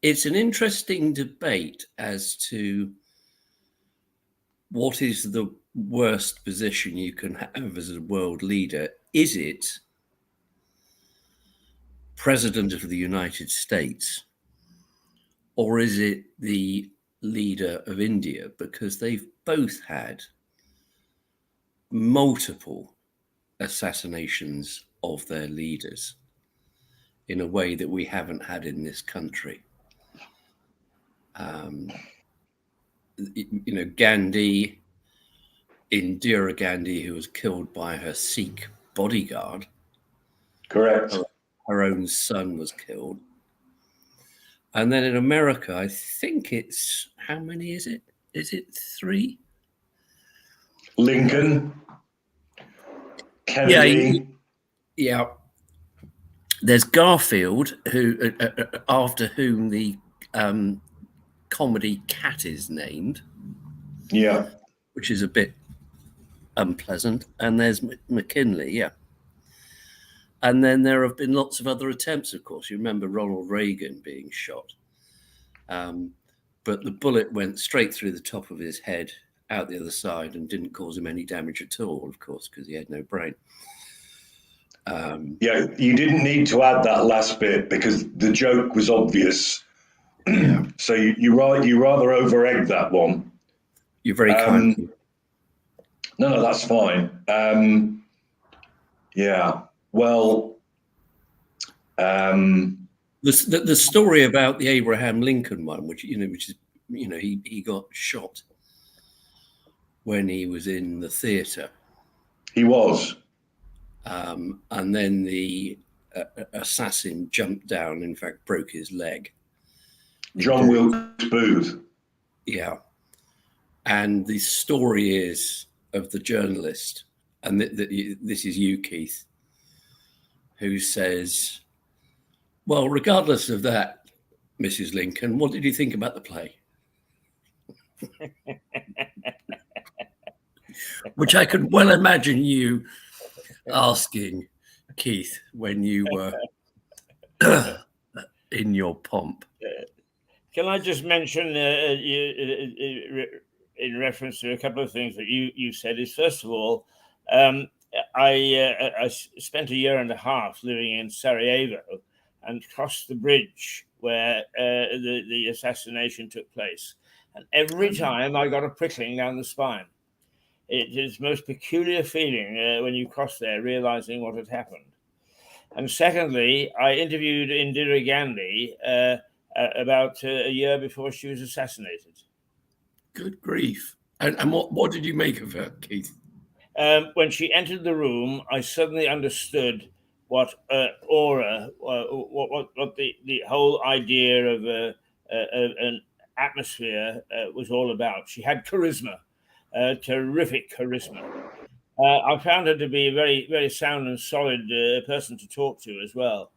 It's an interesting debate as to what is the worst position you can have as a world leader. Is it President of the United States, or is it the leader of India? Because they've both had multiple assassinations of their leaders in a way that we haven't had in this country. Gandhi, Indira Gandhi, who was killed by her Sikh bodyguard. Correct. Her own son was killed. And then in America, I think it's, how many is it? Is it 3? Lincoln, Kennedy. Yeah. There's Garfield, who after whom the comedy Cat is named. Yeah. Which is a bit unpleasant. And there's McKinley, yeah. And then there have been lots of other attempts, of course. You remember Ronald Reagan being shot. But the bullet went straight through the top of his head, out the other side, and didn't cause him any damage at all, of course, because he had no brain. Yeah, you didn't need to add that last bit because the joke was obvious. Yeah. So you rather over-egged that one. You're very kind. No, that's fine. Yeah. Well, the story about the Abraham Lincoln one, which is he got shot when he was in the theatre. He was. And then the assassin jumped down, in fact, broke his leg. John Wilkes Booth. Yeah. And the story is of the journalist, and this is you, Keith, who says, well, regardless of that, Mrs. Lincoln, what did you think about the play? Which I could well imagine you asking, Keith, when you were in your pomp. Can I just mention, in reference to a couple of things that you said, is first of all, I spent a year and a half living in Sarajevo and crossed the bridge where the assassination took place. And every time I got a prickling down the spine. It is the most peculiar feeling when you cross there, realizing what had happened. And secondly, I interviewed Indira Gandhi about a year before she was assassinated. Good grief. And what did you make of her, Keith? When she entered the room, I suddenly understood what aura, what the whole idea of an atmosphere was all about. She had charisma. Terrific charisma. I found her to be a very, very sound and solid person to talk to as well.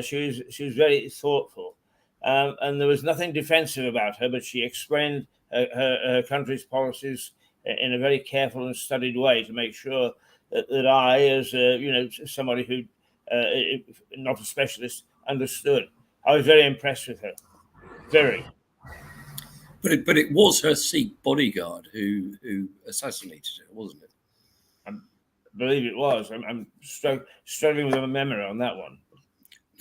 She was very thoughtful, and there was nothing defensive about her. But she explained her country's policies in a very careful and studied way to make sure that I, as somebody who not a specialist, understood. I was very impressed with her. Very. But it was her Sikh bodyguard who assassinated her, wasn't it? I believe it was. I'm struggling with a memory on that one.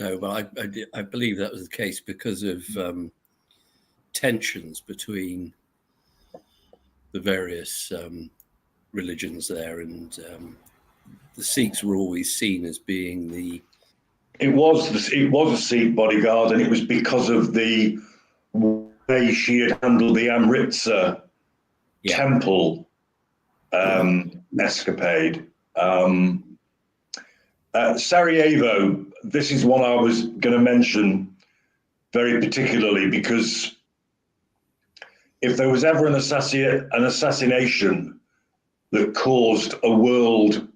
No, but I believe that was the case because of tensions between the various religions there, and the Sikhs were always seen as being the. It was a Sikh bodyguard, and it was because of the way she had handled the Amritsar temple escapade. Sarajevo, this is one I was going to mention very particularly because if there was ever an assassination that caused a world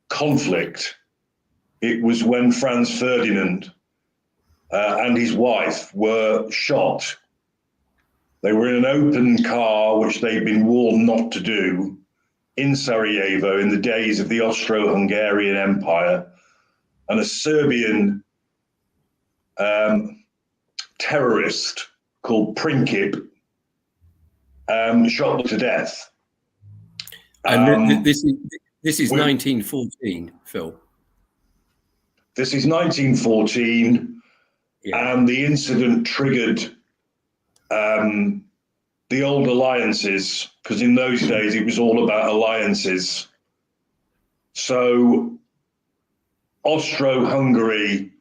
conflict, it was when Franz Ferdinand and his wife were shot. They were in an open car, which they'd been warned not to do, in Sarajevo in the days of the Austro-Hungarian Empire, and a Serbian terrorist called Princip shot them to death. And this is 1914, Phil. This is 1914, and the incident triggered the old alliances, because in those days it was all about alliances. So Austro-Hungary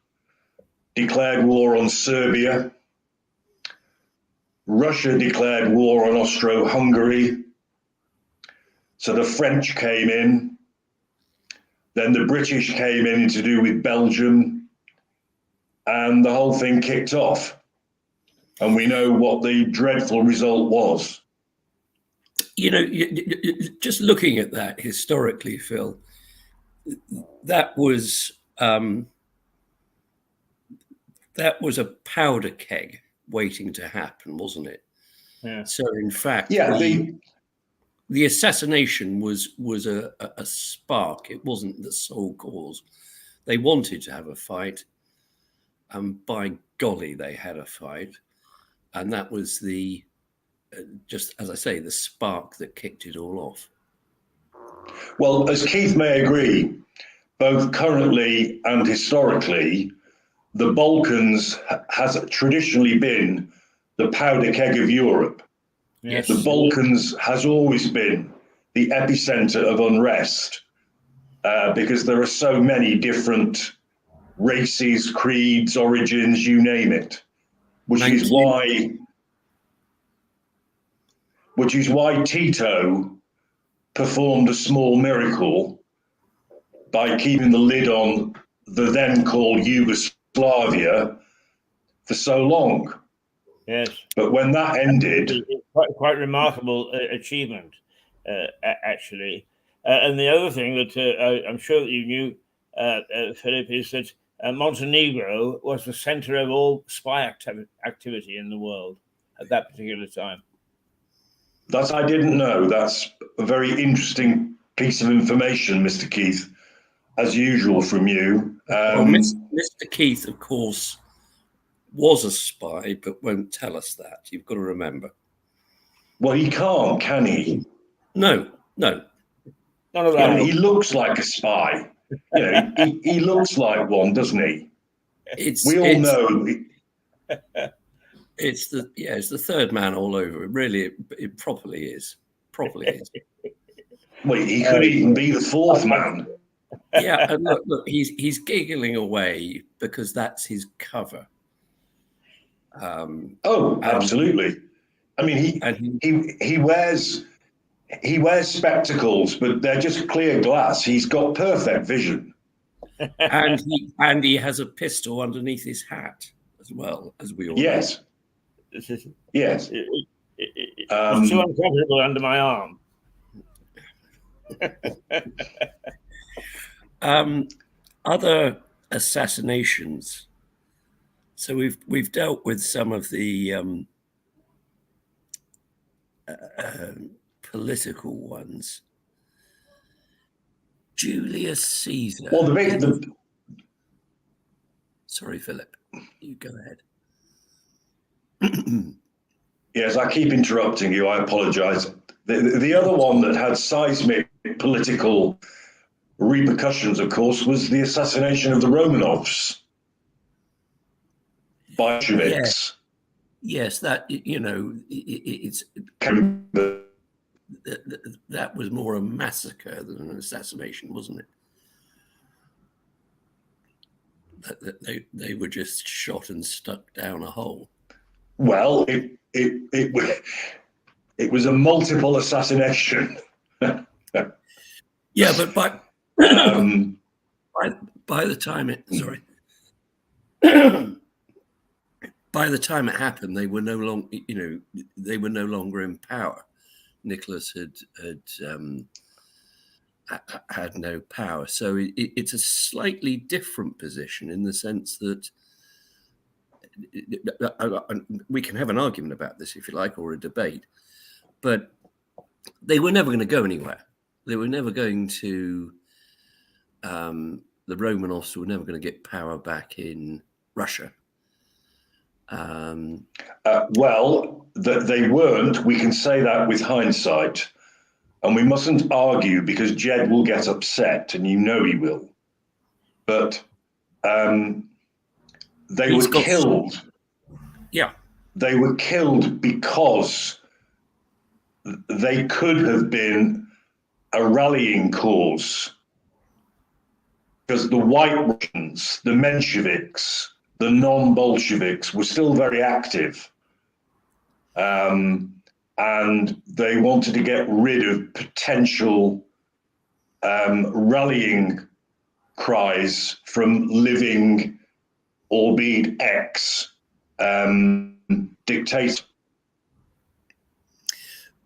declared war on Serbia. Russia declared war on Austro-Hungary. So the French came in. Then the British came in to do with Belgium. And the whole thing kicked off. And we know what the dreadful result was. You know, just looking at that historically, Phil, that was a powder keg waiting to happen, wasn't it? Yeah. So in fact, the assassination was a spark. It wasn't the sole cause. They wanted to have a fight, and by golly, they had a fight. And that was the, just as I say, the spark that kicked it all off. Well, as Keith may agree, both currently and historically, the Balkans has traditionally been the powder keg of Europe. Yes. The Balkans has always been the epicenter of unrest because there are so many different races, creeds, origins, you name it. Which is why Tito performed a small miracle by keeping the lid on the then called Yugoslavia for so long. Yes. But when that ended, quite remarkable achievement, actually. And the other thing that I'm sure that you knew, Philip, is that Montenegro was the center of all spy activity in the world at that particular time. That I didn't know. That's a very interesting piece of information, Mr. Keith, as usual from you. Well, Mr. Keith, of course, was a spy, but won't tell us that. You've got to remember. Well, he can't, can he? No. None of that. He looks like a spy. You know, he looks like one, doesn't he? We all know. It's the third man all over. It really, it properly is. Well, he could even be the fourth man. Yeah, and look, he's giggling away because that's his cover. Absolutely. I mean, he wears spectacles, but they're just clear glass. He's got perfect vision. and he has a pistol underneath his hat as well, as we all know. Yes. It's too uncomfortable under my arm. Other assassinations. So we've dealt with some of the political ones. Julius Caesar. Well, Sorry, Philip. You go ahead. Yes, I keep interrupting you. I apologize. The other one that had seismic political repercussions, of course, was the assassination of the Romanovs by Bolsheviks. Yes, that, you know, that was more a massacre than an assassination, wasn't it? That they were just shot and stuck down a hole. Well, it was a multiple assassination. Yeah, but by the time by the time it happened, they were no longer, in power. Nicholas had no power, so it's a slightly different position in the sense that we can have an argument about this if you like, or a debate, but they were never going to go anywhere. They were never going to. The Romanovs were never going to get power back in Russia. They weren't. We can say that with hindsight, and we mustn't argue because Jed will get upset, and you know he will. But they were killed. Yeah, they were killed because they could have been a rallying cause. Because the White Russians, the Mensheviks, the non-Bolsheviks were still very active. And they wanted to get rid of potential rallying cries from living, albeit ex-dictators.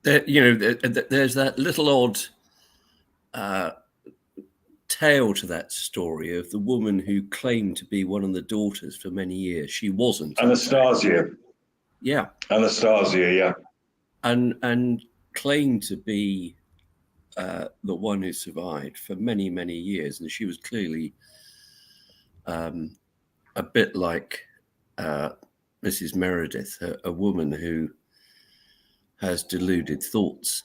There's that little odd tale to that story of the woman who claimed to be one of the daughters for many years. She wasn't. Anastasia. Yeah. Anastasia, yeah. And claimed to be the one who survived for many, many years. And she was clearly a bit like Mrs. Meredith, a woman who has deluded thoughts,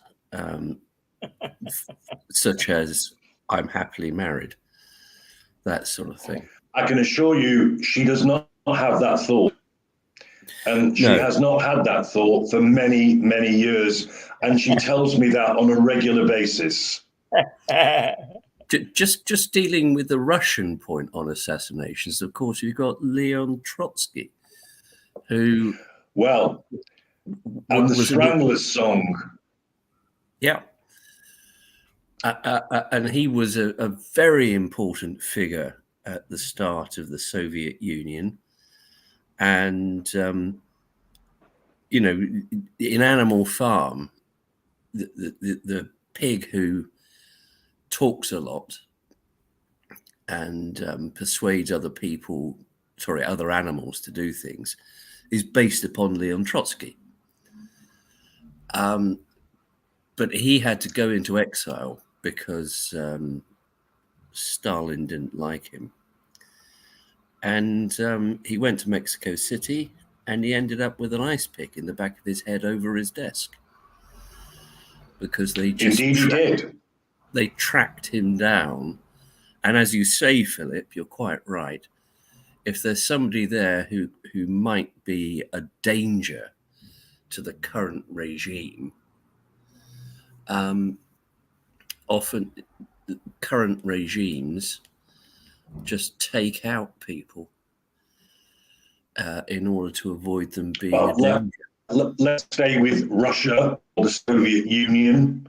such as I'm happily married, that sort of thing. I can assure you she does not have that thought. And she has not had that thought for many, many years. And she tells me that on a regular basis. Just dealing with the Russian point on assassinations, of course, you've got Leon Trotsky, who... Well, and the Stranglers song. Yeah. And he was a very important figure at the start of the Soviet Union. And, in Animal Farm, the pig who talks a lot and persuades other animals to do things is based upon Leon Trotsky. But he had to go into exile because Stalin didn't like him. And he went to Mexico City and he ended up with an ice pick in the back of his head over his desk. Because they just they tracked him down. And as you say, Philip, you're quite right. If there's somebody there who might be a danger to the current regime, often current regimes just take out people in order to avoid them being a danger. Let's stay with Russia or the Soviet Union.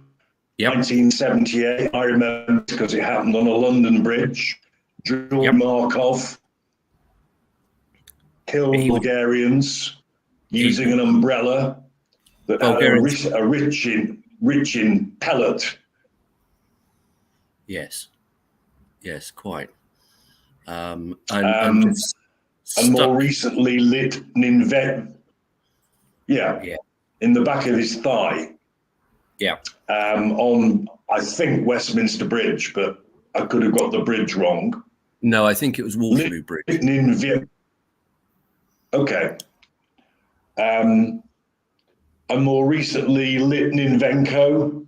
Yep. 1978, I remember because it happened on a London bridge. Georgy Markov killed Bulgarians using an umbrella that had a rich in pellet. Yes, quite. And more recently lit an in the back of his thigh. Yeah. On, I think, Westminster Bridge, but I could have got the bridge wrong. No, I think it was Waterloo Bridge. Okay. And more recently, Litvinenko,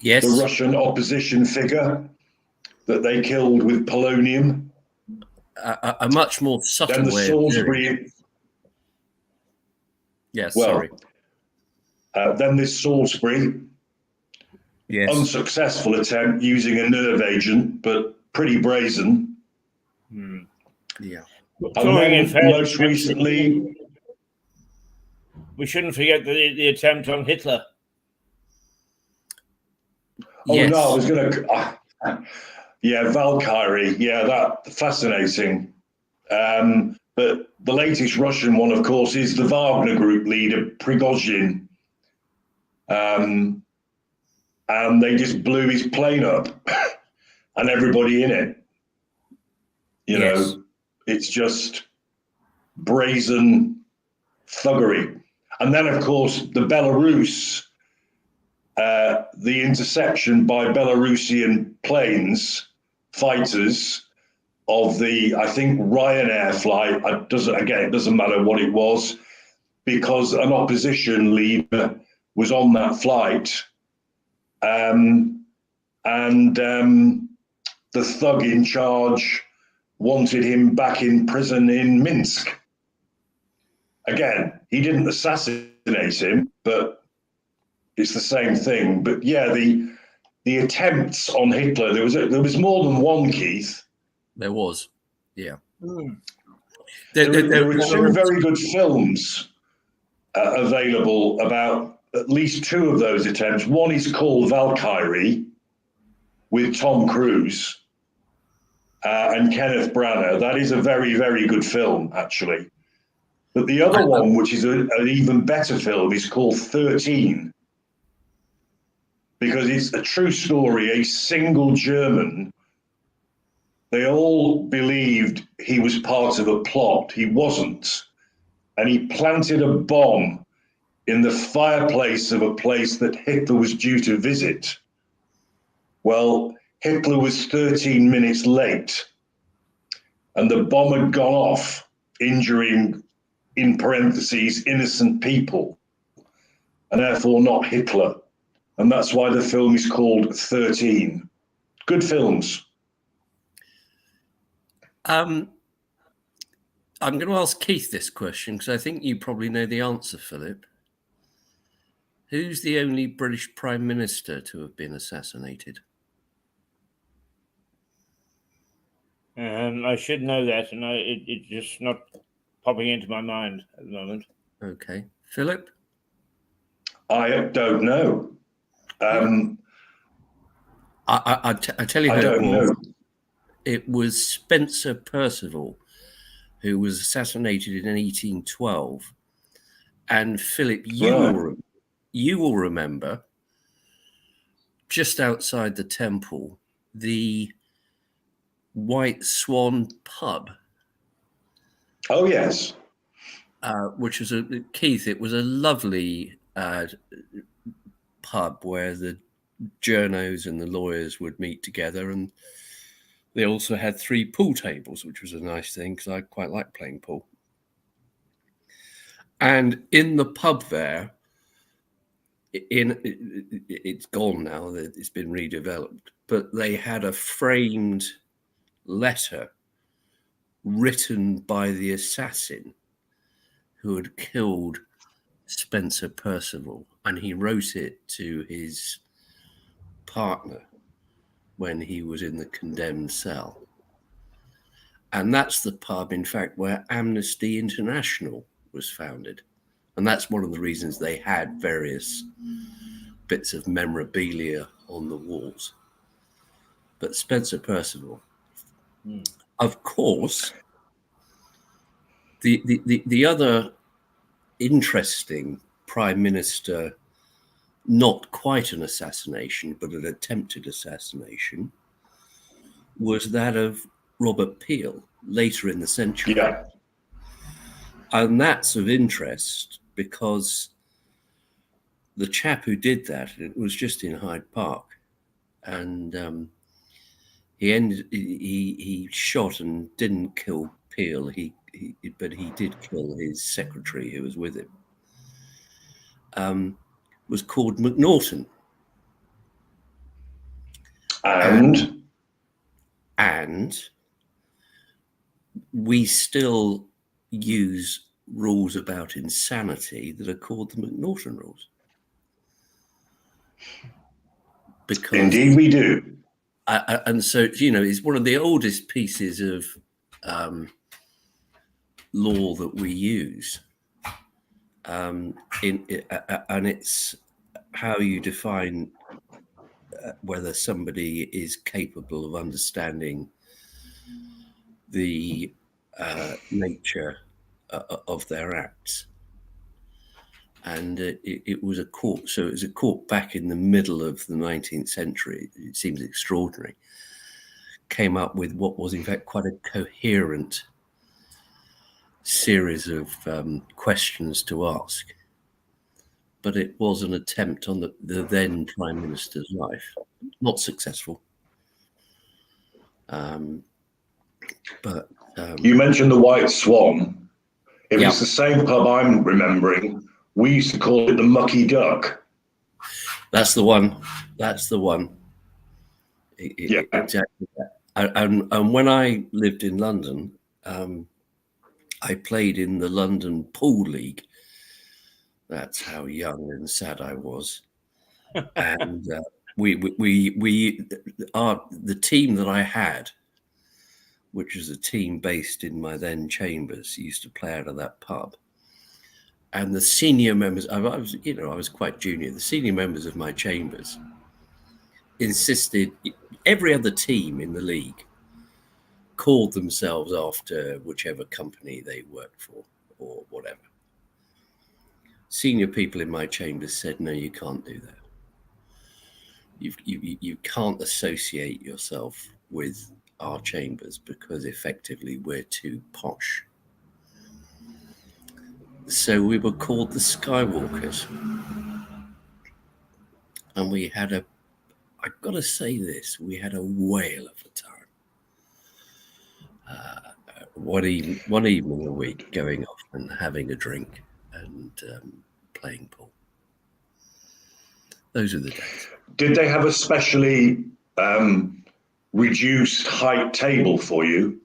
the Russian opposition figure that they killed with polonium. A much more subtle then the way Salisbury. of doing it. Yes, sorry. Then this Salisbury. Yes. Unsuccessful attempt using a nerve agent, but pretty brazen. Yeah. And then most recently, we shouldn't forget the attempt on Hitler. Oh no, I was going to. Valkyrie. Yeah, that fascinating. But the latest Russian one, of course, is the Wagner Group leader, Prigozhin. And they just blew his plane up and everybody in it. You know, it's just brazen thuggery. And then, of course, the Belarus, the interception by Belarusian planes, fighters, of the, I think, Ryanair flight. It doesn't matter what it was, because an opposition leader was on that flight. And the thug in charge wanted him back in prison in Minsk. Again, he didn't assassinate him, but it's the same thing. But yeah, the attempts on Hitler, there was more than one, Keith. There was, yeah. There were two very good films available about at least two of those attempts. One is called Valkyrie with Tom Cruise and Kenneth Branagh. That is a very, very good film, actually. But the other one, which is an even better film, is called 13, because it's a true story. A single German, they all believed he was part of a plot. He wasn't. And he planted a bomb in the fireplace of a place that Hitler was due to visit. Well, Hitler was 13 minutes late, and the bomb had gone off, injuring, in parentheses, innocent people, and therefore not Hitler. And that's why the film is called 13. Good films. I'm going to ask Keith this question because I think you probably know the answer, Philip. Who's the only British Prime Minister to have been assassinated? I should know that, and it's just not popping into my mind at the moment. Okay. Philip? I don't know. I tell you I who don't know. It was Spencer Perceval, who was assassinated in 1812. And Philip, you will remember, just outside the temple, the White Swan pub. Oh, yes. Which was Keith, it was a lovely pub where the journos and the lawyers would meet together, and they also had 3 pool tables, which was a nice thing because I quite like playing pool. And in the pub there, it's gone now, it's been redeveloped, but they had a framed letter written by the assassin who had killed Spencer Perceval, and he wrote it to his partner when he was in the condemned cell. And that's the pub, in fact, where Amnesty International was founded. And that's one of the reasons they had various bits of memorabilia on the walls. But Spencer Perceval, of course, the other interesting Prime Minister, not quite an assassination, but an attempted assassination, was that of Robert Peel later in the century. Yeah. And that's of interest because the chap who did that, it was just in Hyde Park, and he shot and didn't kill Peel, but he did kill his secretary who was with him. Was called McNaughton. And we still use rules about insanity that are called the McNaughton rules. Because indeed we do. And so, it's one of the oldest pieces of law that we use. And it's how you define whether somebody is capable of understanding the nature of their acts. And it was a court, so it was a court back in the middle of the 19th century. It seems extraordinary. Came up with what was in fact quite a coherent series of questions to ask. But it was an attempt on the then Prime Minister's life. Not successful. But you mentioned the White Swan. If Yeah. it's the same pub I'm remembering, we used to call it the Mucky Duck. That's the one. That's the one. Yeah. Exactly that. And when I lived in London, I played in the London Pool League. That's how young and sad I was. And the team that I had, which was a team based in my then chambers, used to play out of that pub. And the senior members, I was quite junior. The senior members of my chambers insisted every other team in the league called themselves after whichever company they worked for or whatever. Senior people in my chambers said, no, you can't do that. You can't associate yourself with our chambers because effectively we're too posh. So we were called the Skywalkers. And we had I've got to say this, we had a whale of a time. One evening a week going off and having a drink and playing pool. Those are the days. Did they have a specially reduced height table for you?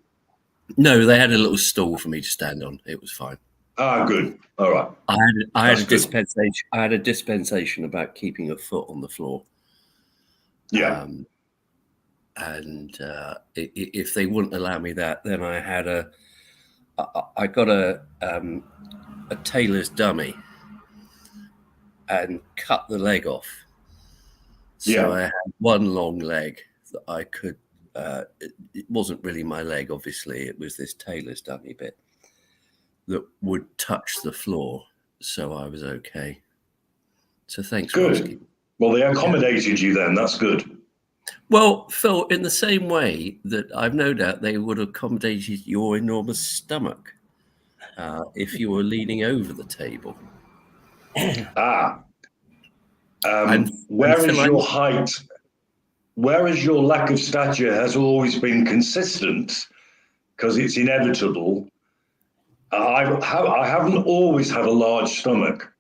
No, they had a little stool for me to stand on. It was fine. Ah, good. All right. I had a dispensation. I had a dispensation about keeping a foot on the floor. Yeah. And if they wouldn't allow me that, then I got a tailor's dummy and cut the leg off. So Yeah. I had one long leg that I could. It wasn't really my leg, obviously. It was this tailor's dummy bit that would touch the floor, so I was okay. So thanks for asking. Good. Well, they accommodated you then. That's good. Well, Phil, in the same way that I've no doubt they would have accommodated your enormous stomach if you were leaning over the table. Whereas your height, whereas your lack of stature has always been consistent, because it's inevitable, I haven't always had a large stomach.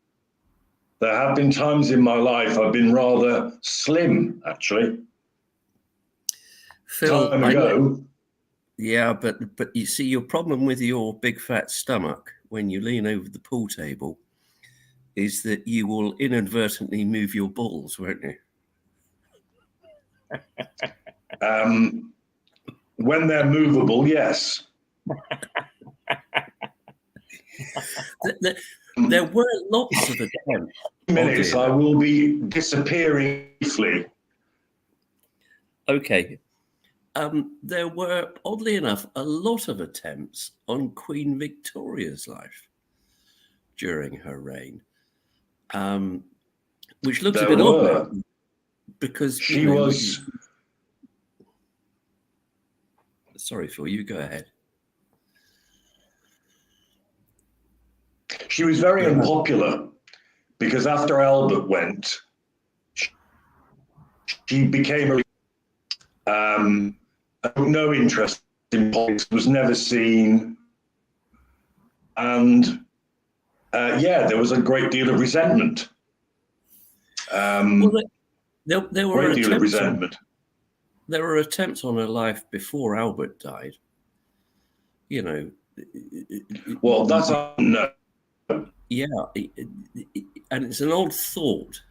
There have been times in my life I've been rather slim, actually. Phil, Time ago. Yeah, but you see, your problem with your big fat stomach when you lean over the pool table is that you will inadvertently move your balls, won't you? When they're movable, yes. There were lots of attempts. Minutes, I will be disappearing briefly. Okay. There were, oddly enough, a lot of attempts on Queen Victoria's life during her reign, which looks a bit odd because she was. Sorry, Phil, you go ahead. She was very unpopular because after Albert went, she became no interest in politics, was never seen, and there was a great deal of resentment. Well, there were great deal of resentment. There were attempts on her life before Albert died. You know. Well, that's no. Yeah, and it's an odd thought,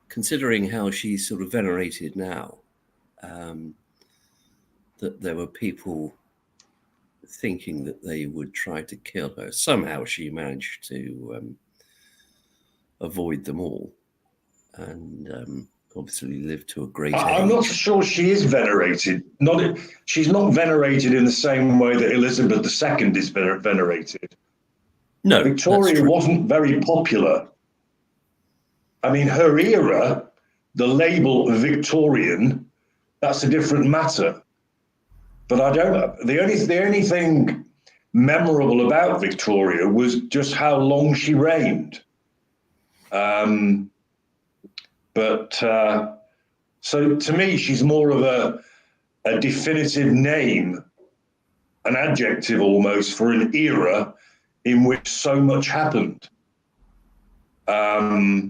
considering how she's sort of venerated now, that there were people thinking that they would try to kill her. Somehow she managed to avoid them all. And obviously lived to a great I'm age. not sure she is venerated. She's not venerated in the same way that Elizabeth II is venerated. No, Victoria wasn't very popular. I mean, her era, the label Victorian, that's a different matter. But I don't. The only thing memorable about Victoria was just how long she reigned. So to me, she's more of a definitive name, an adjective almost for an era in which so much happened. But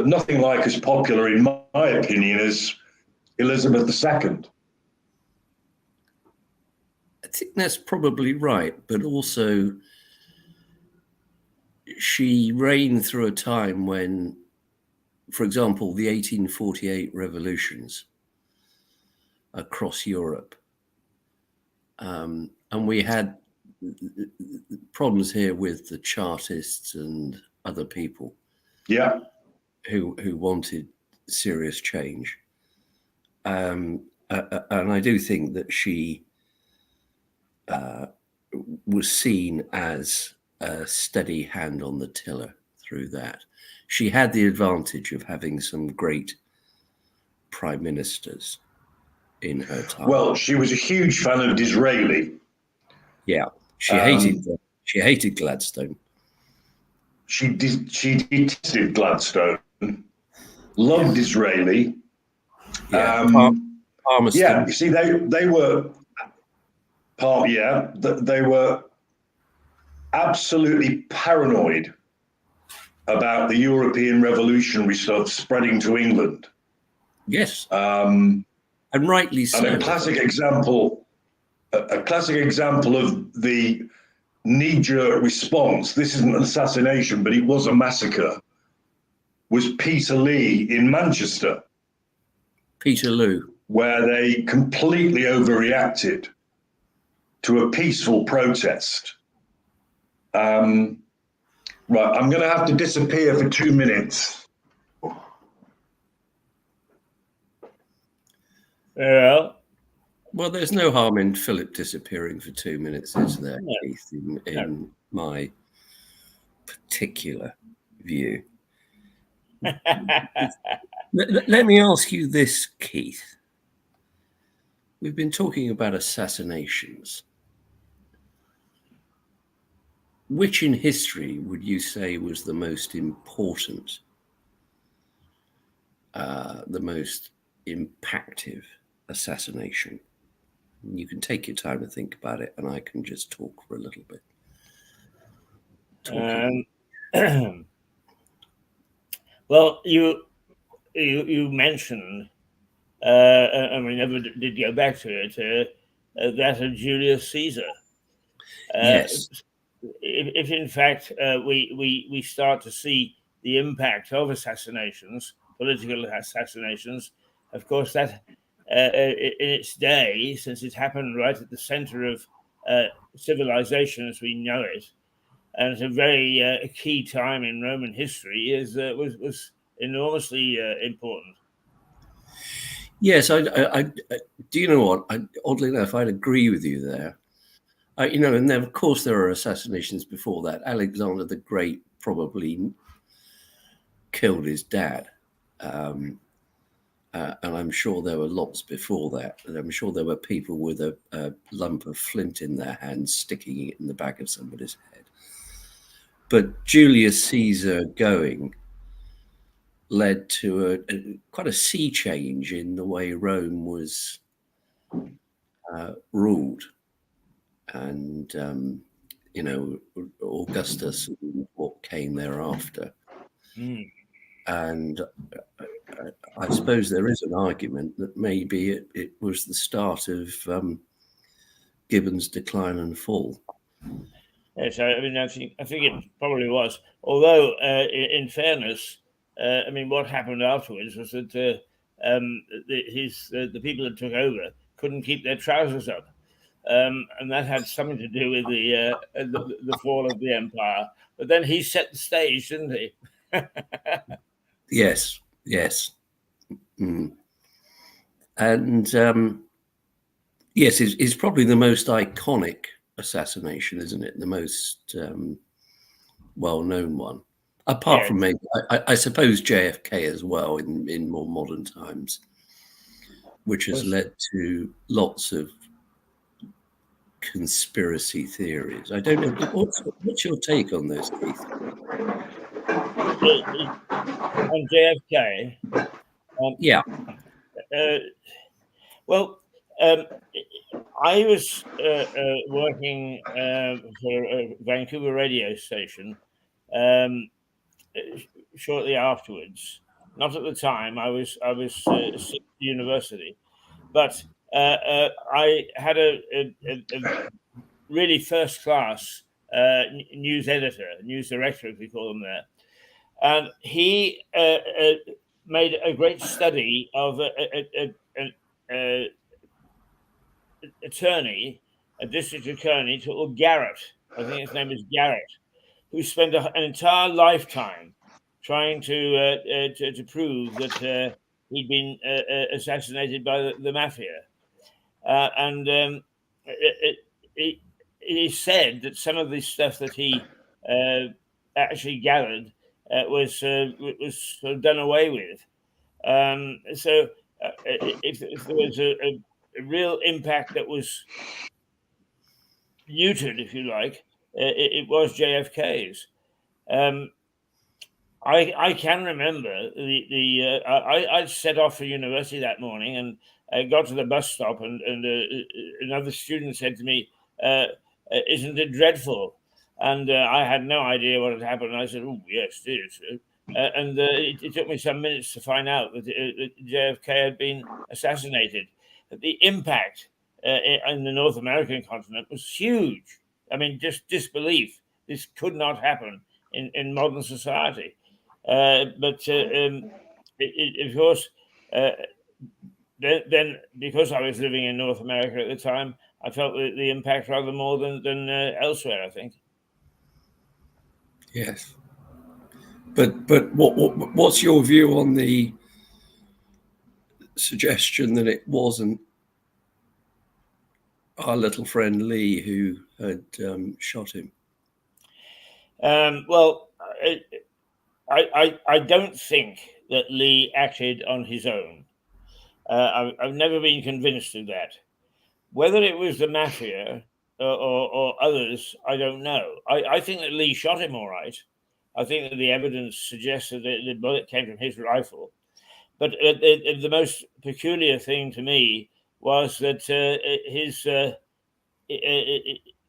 nothing like as popular, in my opinion, as Elizabeth II. I think that's probably right, but also she reigned through a time when, for example, the 1848 revolutions across Europe, and we had problems here with the Chartists and other people, Yeah, who wanted serious change, and I do think that she was seen as a steady hand on the tiller through that. She had the advantage of having some great prime ministers in her time. well, she was a huge fan of Disraeli. Yeah, she hated Gladstone. She detested Gladstone, loved Disraeli. Yeah, Palmerston. Yeah, you see, they were they were absolutely paranoid about the European revolutionary stuff spreading to England. Yes, and rightly so. And a classic example of the knee-jerk response. This isn't an assassination, but it was a massacre. Was Peterloo in Manchester? Peterloo, where they completely overreacted to a peaceful protest. Right, I'm going to have to disappear for 2 minutes. Well, there's no harm in Philip disappearing for 2 minutes, is there, No. Keith, in my particular view? Let me ask you this, Keith. We've been talking about assassinations. Which in history would you say was the most important, the most impactful assassination? You can take your time to think about it, and I can just talk for a little bit. Well, you mentioned, and we never did go back to it, that of Julius Caesar. Yes. If in fact we start to see the impact of assassinations, political assassinations, of course that in its day, since it happened right at the center of civilization as we know it, and it's a very key time in Roman history, was enormously important. Yes, I do. You know what? Oddly enough, I'd agree with you there. And then of course there are assassinations before that. Alexander the Great probably killed his dad, and I'm sure there were lots before that. And I'm sure there were people with a lump of flint in their hands, sticking it in the back of somebody's head. But Julius Caesar going led to quite a sea change in the way Rome was ruled. And, Augustus and what came thereafter. And I suppose there is an argument that maybe it was the start of Gibbon's decline and fall. Yes, I mean, I think it probably was. Although, in fairness, what happened afterwards was that the people that took over couldn't keep their trousers up, and that had something to do with the fall of the empire. But then he set the stage, didn't he? Yes. Mm. And yes, it's probably the most iconic assassination, isn't it? The most well-known one, apart from maybe, I suppose, JFK as well in more modern times, which has led to lots of conspiracy theories. I don't know. What's your take on this, Keith? On JFK. Yeah. Well, I was working for a Vancouver radio station shortly afterwards. Not at the time. I was at university, but I had a really first class news editor, news director, as we call them there, and he made a great study of a attorney, a district attorney called Garrett. I think his name is Garrett, who spent an entire lifetime trying to prove that he'd been assassinated by the mafia, and it is said that some of the stuff that he actually gathered was sort of done away with. So if there was a real impact that was muted, if you like, it was JFK's. I can remember I set off for university that morning, and I got to the bus stop, and another student said to me, "Isn't it dreadful?" And I had no idea what had happened. And I said, "Oh, yes, it is." And it took me some minutes to find out that JFK had been assassinated. The impact in the North American continent was huge. I mean, just disbelief. This could not happen in modern society. But of course, then because I was living in North America at the time, I felt the impact rather more than elsewhere, I think. Yes. But what's your view on the suggestion that it wasn't our little friend Lee who had shot him? Well, I don't think that Lee acted on his own. I've never been convinced of that. Whether it was the mafia or others, I don't know. I think that Lee shot him all right. I think that the evidence suggests that the bullet came from his rifle. But the most peculiar thing to me was that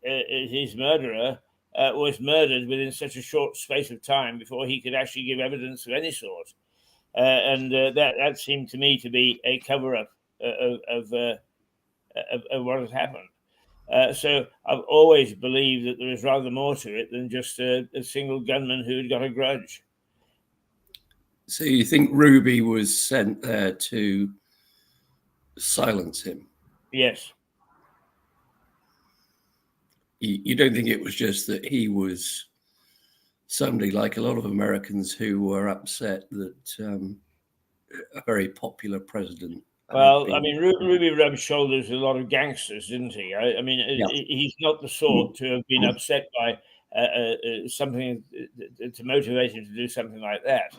his murderer was murdered within such a short space of time before he could actually give evidence of any sort. And that seemed to me to be a cover-up of what had happened. So I've always believed that there is rather more to it than just a single gunman who had got a grudge. So you think Ruby was sent there to silence him? Yes. You don't think it was just that he was somebody like a lot of Americans who were upset that a very popular president. Well, I mean, Ruby rubbed shoulders with a lot of gangsters, didn't he? I mean, Yeah. he's not the sort to have been upset by something to motivate him to do something like that.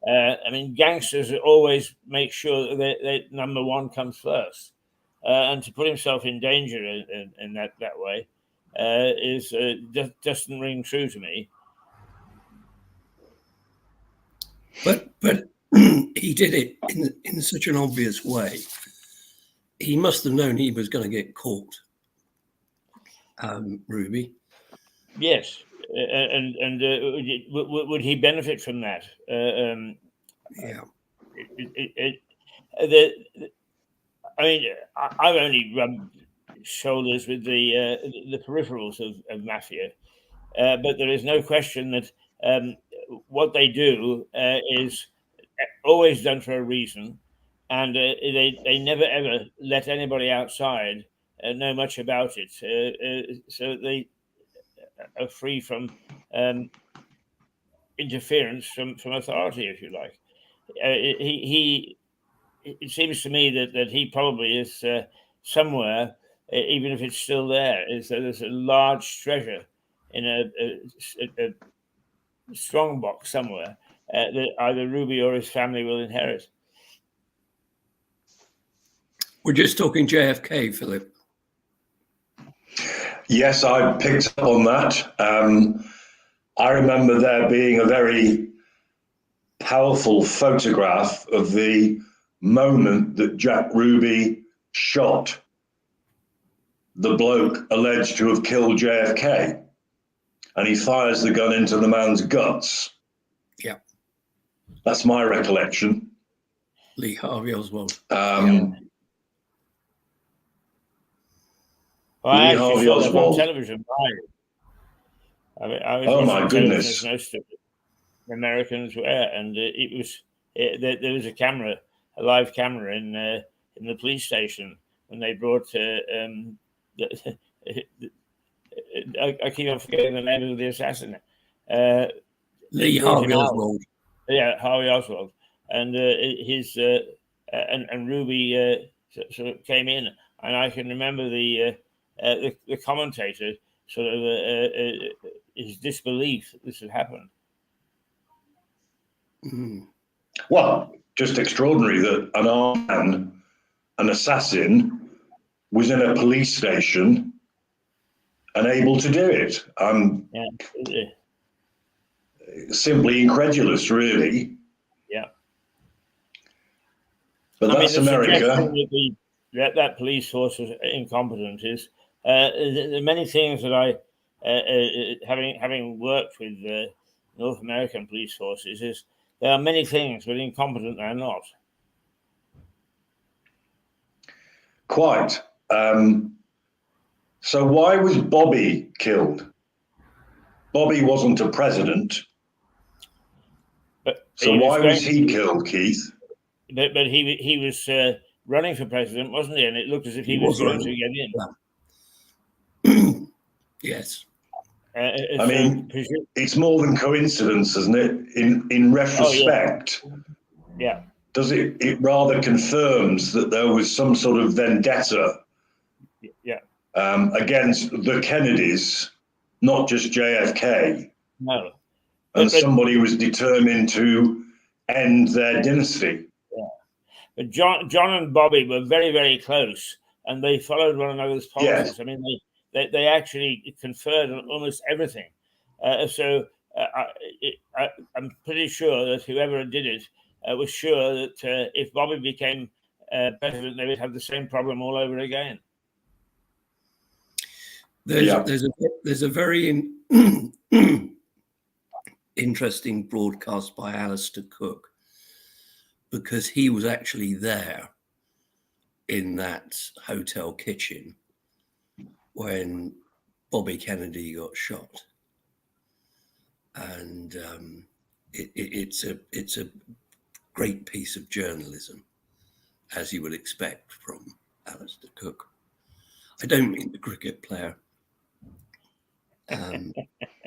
I mean, gangsters always make sure that number one comes first, and to put himself in danger in that way is just doesn't ring true to me. But he did it in such an obvious way. He must have known he was going to get caught, Ruby. Yes, and would he benefit from that? Yeah. I mean, I've only rubbed shoulders with the peripherals of mafia, but there is no question that what they do is always done for a reason, and they never ever let anybody outside know much about it, so they are free from interference from authority, if you like. He it seems to me that he probably is somewhere, even if it's still there. There's a large treasure in a strong box somewhere that either Ruby or his family will inherit. We're just talking JFK, Philip. Yes, I picked up on that. I remember there being a very powerful photograph of the moment that Jack Ruby shot the bloke alleged to have killed JFK, and he fires the gun into the man's guts. Yeah. That's my recollection. Lee Harvey Oswald. Well, I Lee actually Harvey saw that on Oswald. television. I was Oh, watching my television goodness. as most of the Americans were, and there was a camera, a live camera in the police station when they brought. I keep on forgetting the name of the assassin. Lee Harvey Oswald. Yeah, Harvey Oswald, and his and Ruby sort of came in, and I can remember the commentator sort of his disbelief that this had happened. Mm. Well, just extraordinary that an armed man, an assassin, was in a police station and able to do it. I'm simply incredulous, really. Yeah. But that's America. That police force was incompetent is there are many things that I, having worked with North American police forces, is there are many things, but incompetent they're not. Quite. So why was Bobby killed? Bobby wasn't a president. So why was he killed, Keith? But he was running for president, wasn't he? And it looked as if he was going to get in. Yes. I mean, it's more than coincidence, isn't it? In retrospect, yeah. Does it rather confirms that there was some sort of vendetta against the Kennedys, not just JFK. No. And somebody was determined to end their dynasty. Yeah. But John and Bobby were very, very close, and they followed one another's policies. Yes. I mean, they actually conferred on almost everything. So I'm pretty sure that whoever did it was sure that if Bobby became president, they would have the same problem all over again. There's a very interesting broadcast by Alistair Cook, because he was actually there in that hotel kitchen when Bobby Kennedy got shot, and it's a great piece of journalism, as you would expect from Alistair Cook. I don't mean the cricket player.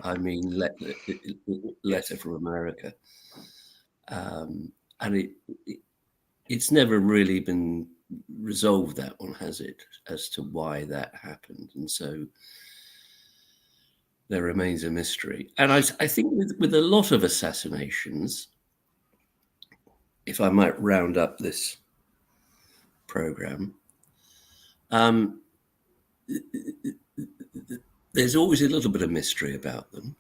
I mean letter from America, and it's never really been resolved, that one, has it, as to why that happened, and so there remains a mystery. And I think with a lot of assassinations, if I might round up this program, there's always a little bit of mystery about them.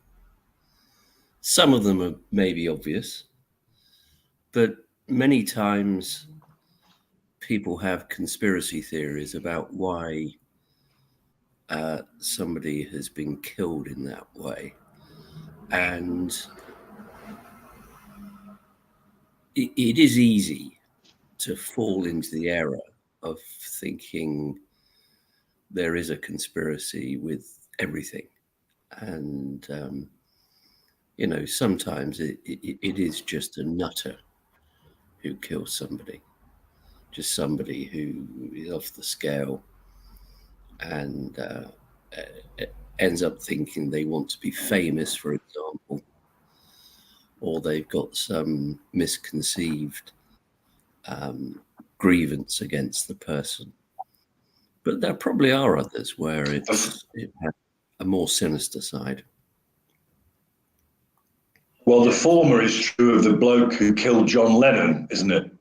Some of them are maybe obvious, but many times people have conspiracy theories about why somebody has been killed in that way. And it is easy to fall into the error of thinking there is a conspiracy with everything. And, sometimes it is just a nutter who kills somebody, just somebody who is off the scale and ends up thinking they want to be famous, for example, or they've got some misconceived grievance against the person. But there probably are others where it has a more sinister side. Well, the former is true of the bloke who killed John Lennon, isn't it?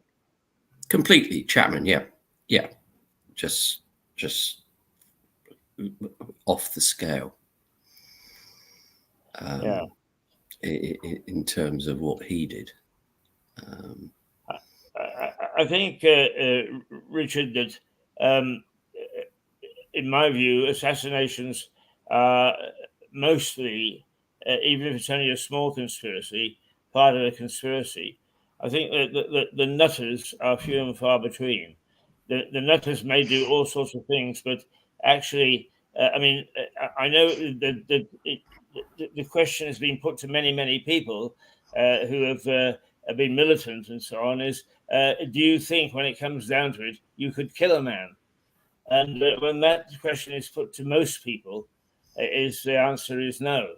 Completely, Chapman. Yeah. Just off the scale. In terms of what he did. I think, Richard, that in my view, assassinations are mostly, even if it's only a small conspiracy, part of a conspiracy. I think that the nutters are few and far between. The nutters may do all sorts of things, but actually, I know that the question has been put to many people who have been militant and so on, is do you think when it comes down to it, you could kill a man? And when that question is put to most people, the answer is no.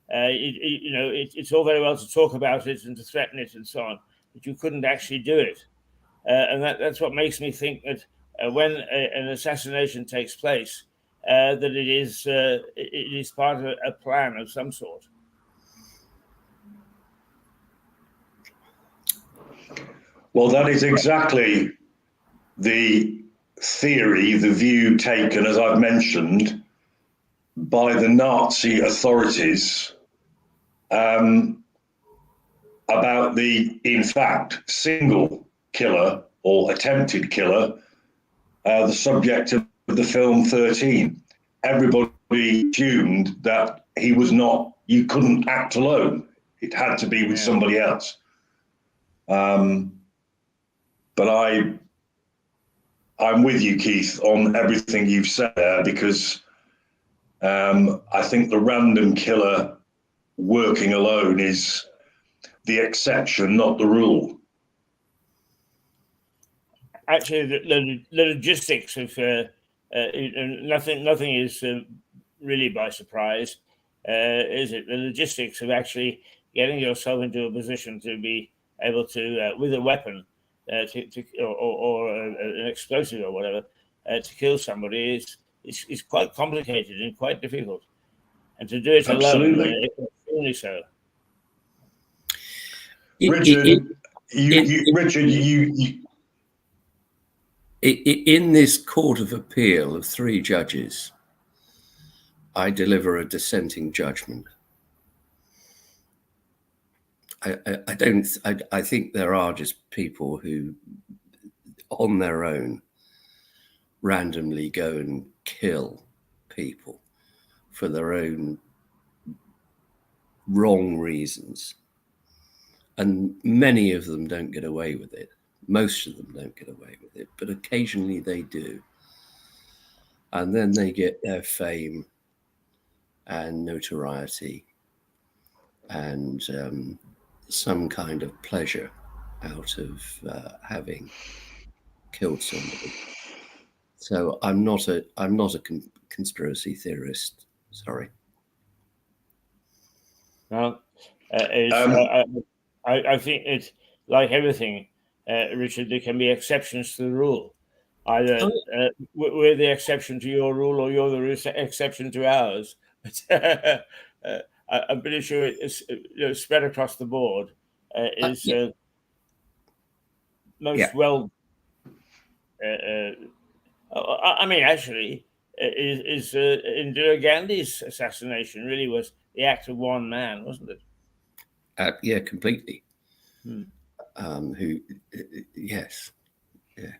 It's all very well to talk about it and to threaten it and so on, but you couldn't actually do it. And that's what makes me think that when an assassination takes place, that it is part of a plan of some sort. Well, that is exactly the theory, the view taken, as I've mentioned, by the Nazi authorities about the, in fact, single killer or attempted killer, the subject of the film 13. Everybody assumed that he was not, you couldn't act alone. It had to be with somebody else. But I'm with you, Keith, on everything you've said there, because I think the random killer working alone is the exception, not the rule. Actually, the logistics of nothing is really by surprise, is it? The logistics of actually getting yourself into a position to be able to, with a weapon, or an explosive or whatever, to kill somebody is quite complicated and quite difficult, and to do it alone, extremely so. Richard, in this Court of Appeal of 3 judges, I deliver a dissenting judgment. I think there are just people who, on their own, randomly go and kill people for their own wrong reasons. And many of them don't get away with it. Most of them don't get away with it, but occasionally they do. And then they get their fame and notoriety and some kind of pleasure out of having killed somebody. So I'm not a conspiracy theorist. Sorry. Well, I think it's like everything, Richard. There can be exceptions to the rule. Either we're the exception to your rule, or you're the exception to ours. But I'm pretty sure it's spread across the board. Is most well. I mean, actually, is Indira Gandhi's assassination really was the act of one man, wasn't it? Yeah, completely. Yes. Yeah.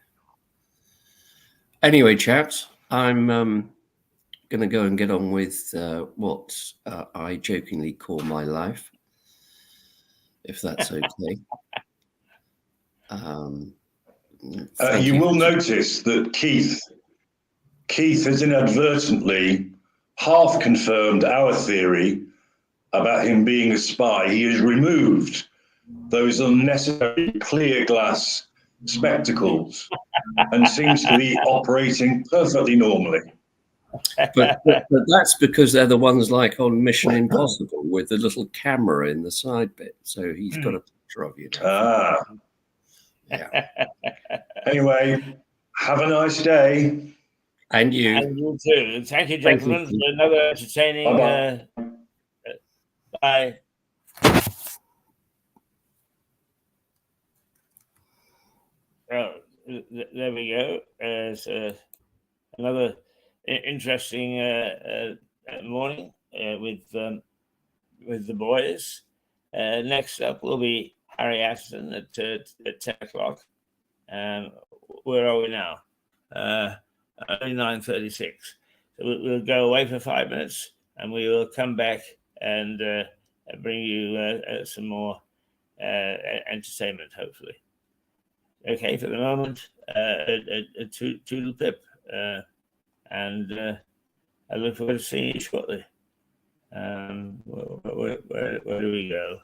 Anyway, chaps, I'm going to go and get on with what I jokingly call my life, if that's okay. You will notice that Keith has inadvertently half confirmed our theory about him being a spy. He has removed those unnecessary clear glass spectacles and seems to be operating perfectly normally. But that's because they're the ones like on Mission Impossible with the little camera in the side bit. So he's got a picture of you now. Yeah. Anyway, have a nice day. And you. And you too. Thank you, Thank you. gentlemen, for another entertaining. Bye-bye. Bye. Oh, there we go. It's another interesting morning with the boys. Next up will be Harry Aston at 10 o'clock. Where are we now? Only 9:36. So we'll go away for 5 minutes, and we will come back and bring you some more entertainment, hopefully. Okay, for the moment, a toodle pip, and I look forward to seeing you shortly. Where do we go?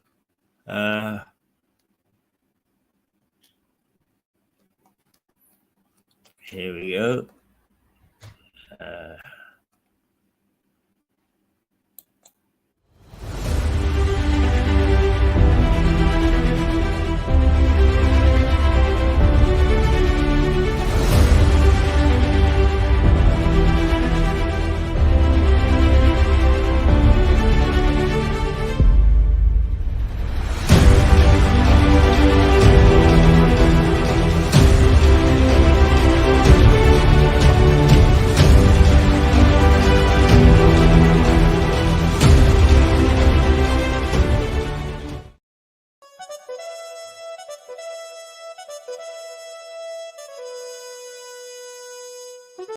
Here we go.